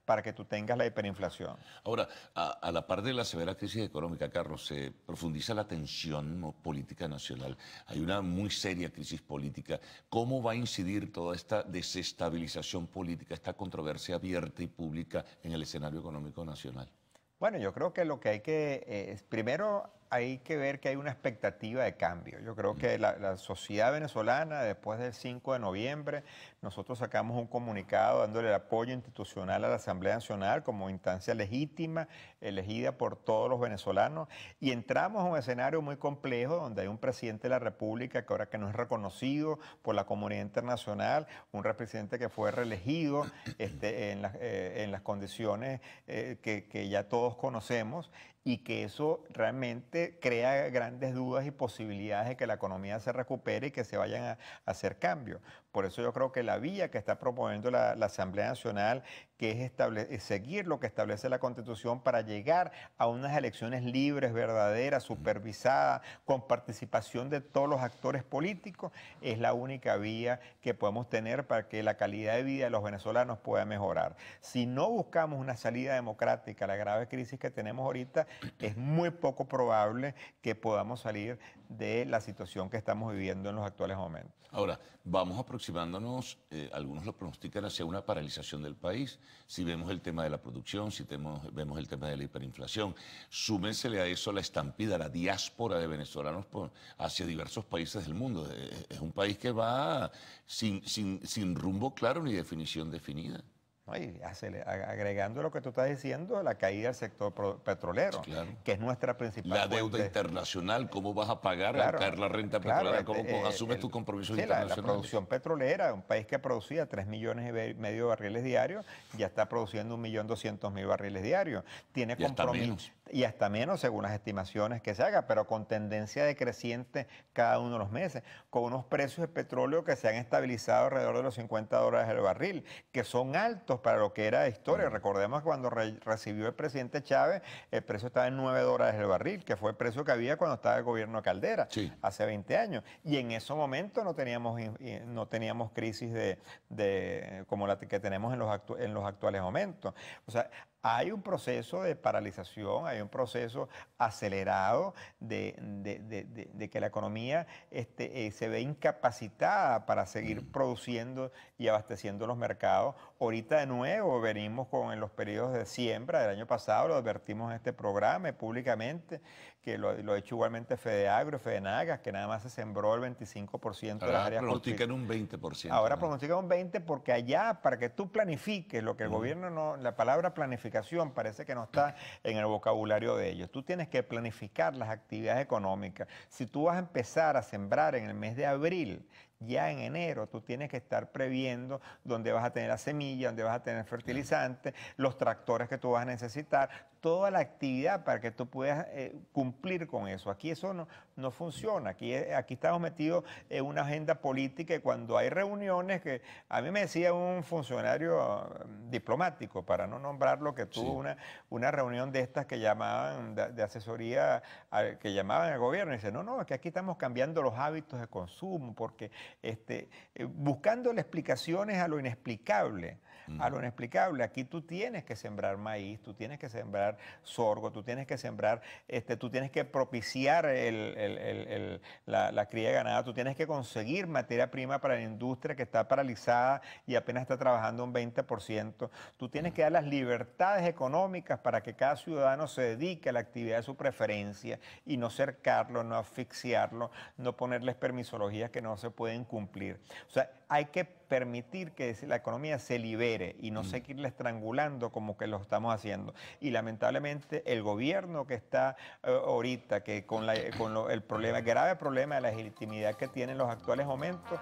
para que tú tengas la hiperinflación. Ahora, a la par de la severa crisis económica, Carlos, se profundiza la tensión política nacional. Hay una muy seria crisis política. ¿Cómo va a incidir toda esta desestabilización política, esta controversia abierta y pública en el escenario económico nacional? Bueno, yo creo que lo que hay que, primero hay que ver que hay una expectativa de cambio. Yo creo que la sociedad venezolana, después del 5 de noviembre, nosotros sacamos un comunicado dándole el apoyo institucional a la Asamblea Nacional como instancia legítima, elegida por todos los venezolanos, y entramos a un escenario muy complejo donde hay un presidente de la República que ahora que no es reconocido por la comunidad internacional, un presidente que fue reelegido en las condiciones que ya todos conocemos, y que eso realmente crea grandes dudas y posibilidades de que la economía se recupere y que se vayan a hacer cambios. Por eso yo creo que la vía que está proponiendo la Asamblea Nacional, que es seguir lo que establece la Constitución para llegar a unas elecciones libres, verdaderas, supervisadas, con participación de todos los actores políticos, es la única vía que podemos tener para que la calidad de vida de los venezolanos pueda mejorar. Si no buscamos una salida democrática a la grave crisis que tenemos ahorita, es muy poco probable que podamos salir de la situación que estamos viviendo en los actuales momentos. Ahora, vamos aproximándonos, algunos lo pronostican hacia una paralización del país. Si vemos el tema de la producción, si vemos el tema de la hiperinflación, súmensele a eso la estampida, la diáspora de venezolanos hacia diversos países del mundo. Es un país que va sin rumbo claro ni definición definida. Y agregando lo que tú estás diciendo, la caída del sector petrolero, claro, que es nuestra principal la deuda internacional, ¿cómo vas a pagar? Claro, al caer la renta petrolera, ¿cómo asumes tus compromisos internacionales? La producción petrolera, un país que producía 3,5 millones de barriles diarios, ya está produciendo 1.200.000 barriles diarios. Tiene compromisos. Y hasta menos según las estimaciones que se haga, pero con tendencia decreciente cada uno de los meses, con unos precios de petróleo que se han estabilizado alrededor de los $50 el barril, que son altos para lo que era de historia. Recordemos que cuando recibió el presidente Chávez, el precio estaba en $9 el barril, que fue el precio que había cuando estaba el gobierno de Caldera, hace 20 años. Y en ese momento no teníamos crisis como la que tenemos en los actuales momentos. O sea, hay un proceso de paralización, hay un proceso acelerado de que la economía se ve incapacitada para seguir produciendo y abasteciendo los mercados. Ahorita de nuevo venimos en los periodos de siembra del año pasado, lo advertimos en este programa públicamente, que lo ha hecho igualmente Fedeagro y Fedenagas, que nada más se sembró el 25% de las áreas. Ahora pronostican un 20%. Ahora pronostican un 20% porque allá, para que tú planifiques lo que el gobierno no, la palabra planificación parece que no está en el vocabulario de ellos. Tú tienes que planificar las actividades económicas. Si tú vas a empezar a sembrar en el mes de abril, ya en enero tú tienes que estar previendo dónde vas a tener la semilla, dónde vas a tener fertilizante, los tractores que tú vas a necesitar, toda la actividad para que tú puedas cumplir con eso. Aquí eso no funciona. Aquí estamos metidos en una agenda política y cuando hay reuniones que a mí me decía un funcionario diplomático, para no nombrarlo, que tuvo una reunión de estas que llamaban de asesoría, que llamaban al gobierno y dice, no, es que aquí estamos cambiando los hábitos de consumo porque buscándole explicaciones a lo inexplicable. A lo inexplicable. Aquí tú tienes que sembrar maíz, tú tienes que sembrar sorgo, tú tienes que sembrar, tú tienes que propiciar la cría de ganado, tú tienes que conseguir materia prima para la industria que está paralizada y apenas está trabajando un 20%. Tú tienes que dar las libertades económicas para que cada ciudadano se dedique a la actividad de su preferencia y no cercarlo, no asfixiarlo, no ponerles permisologías que no se pueden cumplir. O sea, hay que permitir que la economía se libere y no seguirla estrangulando como que lo estamos haciendo. Y lamentablemente el gobierno que está ahorita, que el grave problema de la legitimidad que tiene en los actuales momentos,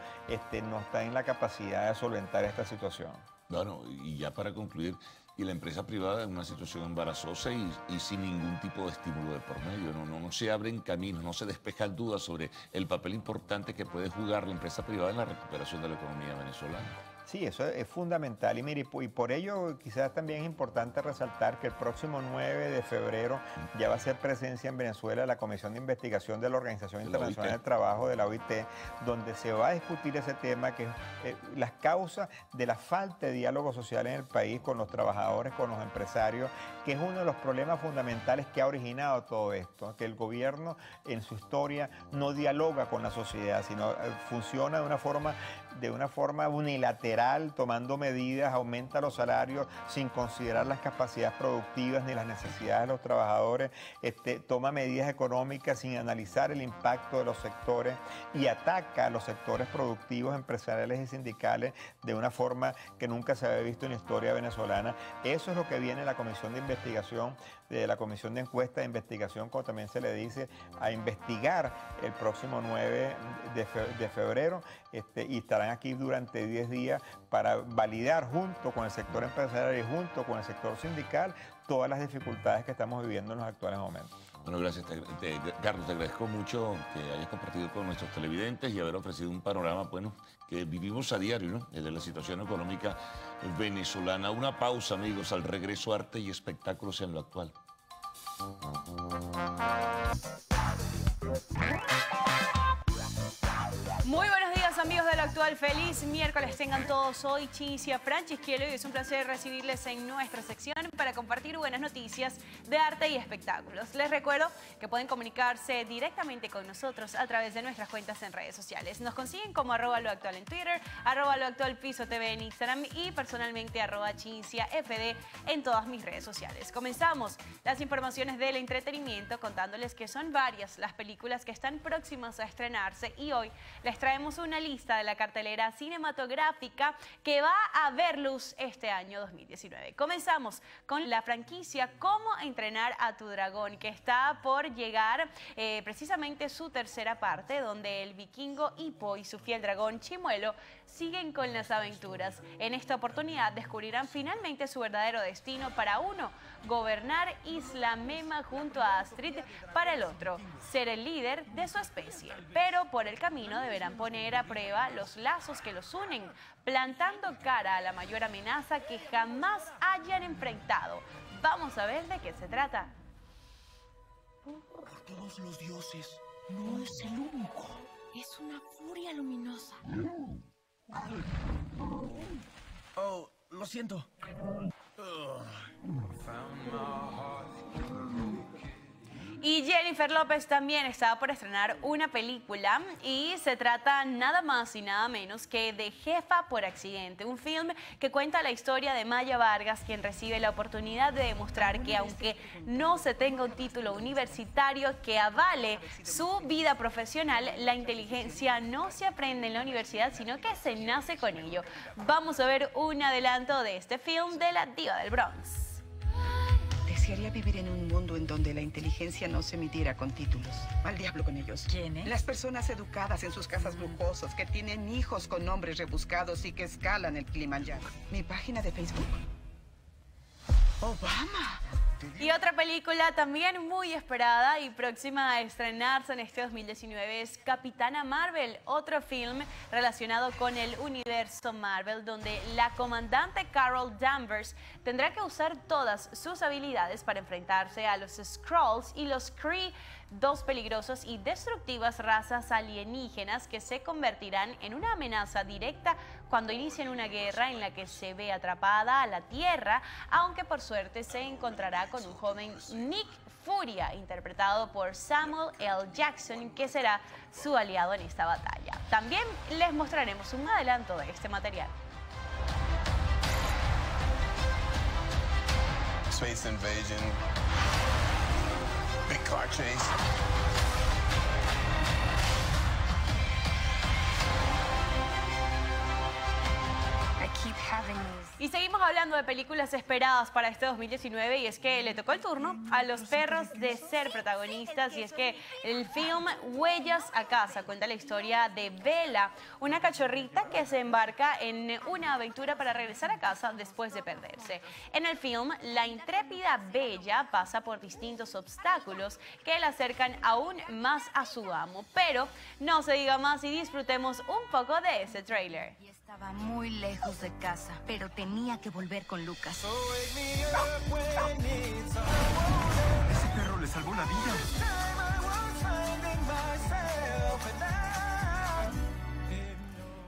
no está en la capacidad de solventar esta situación. Bueno, y ya para concluir, y la empresa privada en una situación embarazosa y sin ningún tipo de estímulo de por medio. No se abren caminos, no se despejan dudas sobre el papel importante que puede jugar la empresa privada en la recuperación de la economía venezolana. Sí, eso es fundamental. Y mire, y por ello quizás también es importante resaltar que el próximo 9 de febrero ya va a ser presencia en Venezuela la Comisión de Investigación de la Organización Internacional del Trabajo, de la OIT, donde se va a discutir ese tema, que es las causas de la falta de diálogo social en el país con los trabajadores, con los empresarios, que es uno de los problemas fundamentales que ha originado todo esto, que el gobierno en su historia no dialoga con la sociedad, sino funciona de una forma unilateral, tomando medidas, aumenta los salarios sin considerar las capacidades productivas ni las necesidades de los trabajadores, toma medidas económicas sin analizar el impacto de los sectores y ataca a los sectores productivos, empresariales y sindicales de una forma que nunca se había visto en la historia venezolana. Eso es lo que viene la Comisión de Investigación, de la Comisión de Encuesta de Investigación, como también se le dice, a investigar el próximo 9 de febrero y estarán estarán aquí durante 10 días para validar junto con el sector empresarial y junto con el sector sindical todas las dificultades que estamos viviendo en los actuales momentos. Bueno, gracias, Carlos, te agradezco mucho que hayas compartido con nuestros televidentes y haber ofrecido un panorama, bueno, que vivimos a diario, ¿no? De la situación económica venezolana. Una pausa, amigos, al regreso arte y espectáculos en lo actual. Muy buenos días, amigos de Lo Actual. Feliz miércoles tengan todos. Hoy Cinzia Franceschiello y es un placer recibirles en nuestra sección para compartir buenas noticias de arte y espectáculos. Les recuerdo que pueden comunicarse directamente con nosotros a través de nuestras cuentas en redes sociales. Nos consiguen como @loactual en Twitter, @loactualpisotv en Instagram y personalmente @CinciaFD en todas mis redes sociales. Comenzamos las informaciones del entretenimiento contándoles que son varias las películas que están próximas a estrenarse y hoy les traemos una lista de la cartelera cinematográfica que va a ver luz este año 2019. Comenzamos con la franquicia Cómo entrenar a tu dragón, que está por llegar precisamente su tercera parte, donde el vikingo Hippo y su fiel dragón Chimuelo siguen con las aventuras. En esta oportunidad descubrirán finalmente su verdadero destino. Para uno, gobernar Isla Mema junto a Astrid; para el otro, ser el líder de su especie. Pero por el camino deberán poner a prueba los lazos que los unen, plantando cara a la mayor amenaza que jamás hayan enfrentado. Vamos a ver de qué se trata. Por todos los dioses, no es el único. Es una furia luminosa. Oh, lo siento. Y Jennifer López también estaba por estrenar una película y se trata nada más y nada menos que de Jefa por accidente, un film que cuenta la historia de Maya Vargas, quien recibe la oportunidad de demostrar que aunque no se tenga un título universitario que avale su vida profesional, la inteligencia no se aprende en la universidad, sino que se nace con ello. Vamos a ver un adelanto de este film de la diva del Bronx. Desearía vivir en un mundo en donde la inteligencia no se midiera con títulos. Al diablo con ellos. ¿Quiénes? Las personas educadas en sus casas lujosas, que tienen hijos con nombres rebuscados y que escalan el Kilimanjaro. Mi página de Facebook. Obama. Y otra película también muy esperada y próxima a estrenarse en este 2019 es Capitana Marvel, otro film relacionado con el universo Marvel, donde la comandante Carol Danvers tendrá que usar todas sus habilidades para enfrentarse a los Skrulls y los Kree, dos peligrosos y destructivas razas alienígenas que se convertirán en una amenaza directa cuando inician una guerra en la que se ve atrapada a la Tierra, aunque por suerte se encontrará con un joven Nick Furia, interpretado por Samuel L. Jackson, que será su aliado en esta batalla. También les mostraremos un adelanto de este material. Space invasion. Big car chase. Y seguimos hablando de películas esperadas para este 2019 y es que le tocó el turno a los perros de ser protagonistas y es que el film Huellas a Casa cuenta la historia de Bella, una cachorrita que se embarca en una aventura para regresar a casa después de perderse. En el film, la intrépida Bella pasa por distintos obstáculos que la acercan aún más a su amo, pero no se diga más y disfrutemos un poco de ese tráiler. Estaba muy lejos de casa, pero tenía que volver con Lucas. Ese perro le salvó la vida.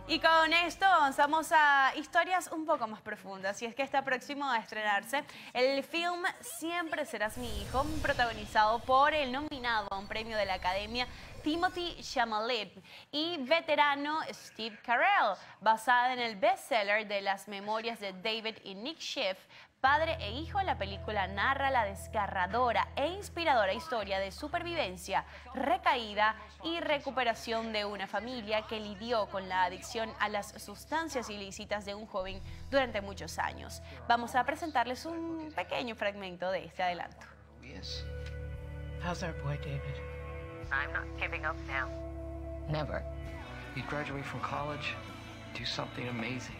Y con esto avanzamos a historias un poco más profundas. Y es que está próximo a estrenarse el film Siempre serás mi hijo, protagonizado por el nominado a un premio de la Academia Timothée Chalamet y veterano Steve Carell, basada en el bestseller de las memorias de David y Nick Schiff. Padre e hijo, la película narra la desgarradora e inspiradora historia de supervivencia, recaída y recuperación de una familia que lidió con la adicción a las sustancias ilícitas de un joven durante muchos años. Vamos a presentarles un pequeño fragmento de este adelanto. How's our boy, David? I'm not giving up now. Never. He'd graduate from college, do something amazing.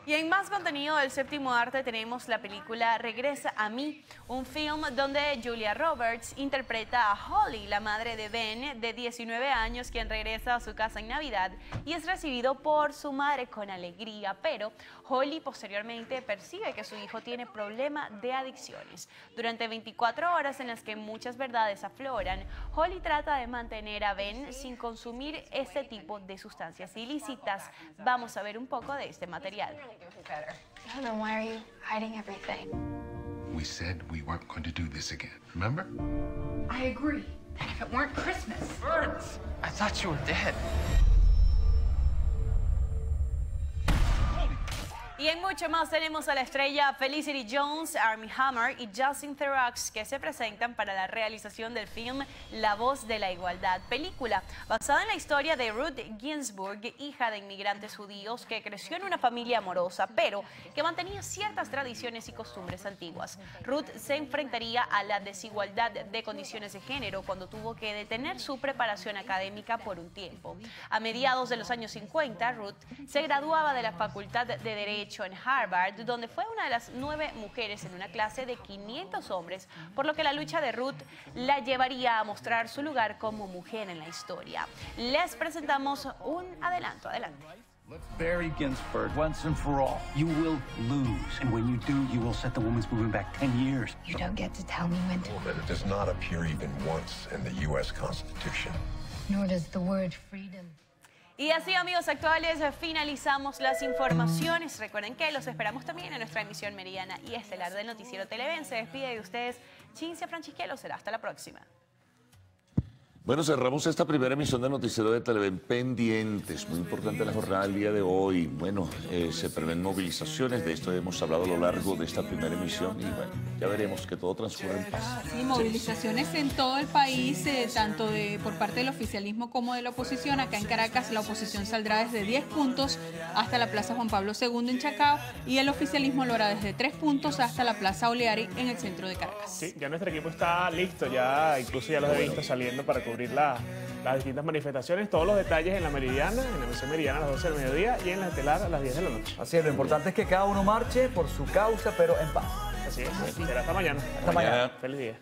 Y en más contenido del séptimo arte tenemos la película Regresa a mí, un film donde Julia Roberts interpreta a Holly, la madre de Ben, de 19 años, quien regresa a su casa en Navidad y es recibido por su madre con alegría, pero Holly posteriormente percibe que su hijo tiene problema de adicciones. Durante 24 horas en las que muchas verdades afloran, Holly trata de mantener a Ben sin consumir este tipo de sustancias ilícitas. Vamos a ver un poco de este material. No, then why are you hiding everything? We said we weren't going to do this again, remember? I agree. And if it weren't Christmas... Burns! I thought you were dead. Y en mucho más tenemos a la estrella Felicity Jones, Armie Hammer y Justin Theroux, que se presentan para la realización del film La Voz de la Igualdad, película basada en la historia de Ruth Ginsburg, hija de inmigrantes judíos que creció en una familia amorosa, pero que mantenía ciertas tradiciones y costumbres antiguas. Ruth se enfrentaría a la desigualdad de condiciones de género cuando tuvo que detener su preparación académica por un tiempo. A mediados de los años 50, Ruth se graduaba de la Facultad de Derecho en Harvard, donde fue una de las 9 mujeres en una clase de 500 hombres, por lo que la lucha de Ruth la llevaría a mostrar su lugar como mujer en la historia. Les presentamos un adelanto. Adelante. Let's bury Ginsburg once and for all. You will lose, and when you do, you will set the women's movement back 10 years. You don't get to tell me when to... It does not appear even once in the U.S. Constitution. Nor does the word freedom. Y así, amigos actuales, finalizamos las informaciones. Recuerden que los esperamos también en nuestra emisión meridiana y estelar del Noticiero Televen. Se despide de ustedes Cintia Francisquelo. Será hasta la próxima. Bueno, cerramos esta primera emisión del Noticiero de Televen pendientes. Muy importante la jornada del día de hoy. Bueno, se prevén movilizaciones. De esto hemos hablado a lo largo de esta primera emisión. Y bueno, ya veremos que todo transcurre en paz. Sí, movilizaciones en todo el país, tanto por parte del oficialismo como de la oposición. Acá en Caracas la oposición saldrá desde 10 puntos hasta la Plaza Juan Pablo II en Chacao y el oficialismo lo hará desde 3 puntos hasta la Plaza Oleari en el centro de Caracas. Sí, ya nuestro equipo está listo. Ya incluso ya los he visto saliendo para cubrir las distintas manifestaciones, todos los detalles en la Meridiana, en la emisión Meridiana a las 12 del mediodía y en la estelar a las 10 de la noche. Así es, lo importante es que cada uno marche por su causa, pero en paz. Así es, será hasta mañana. Hasta mañana. Feliz día.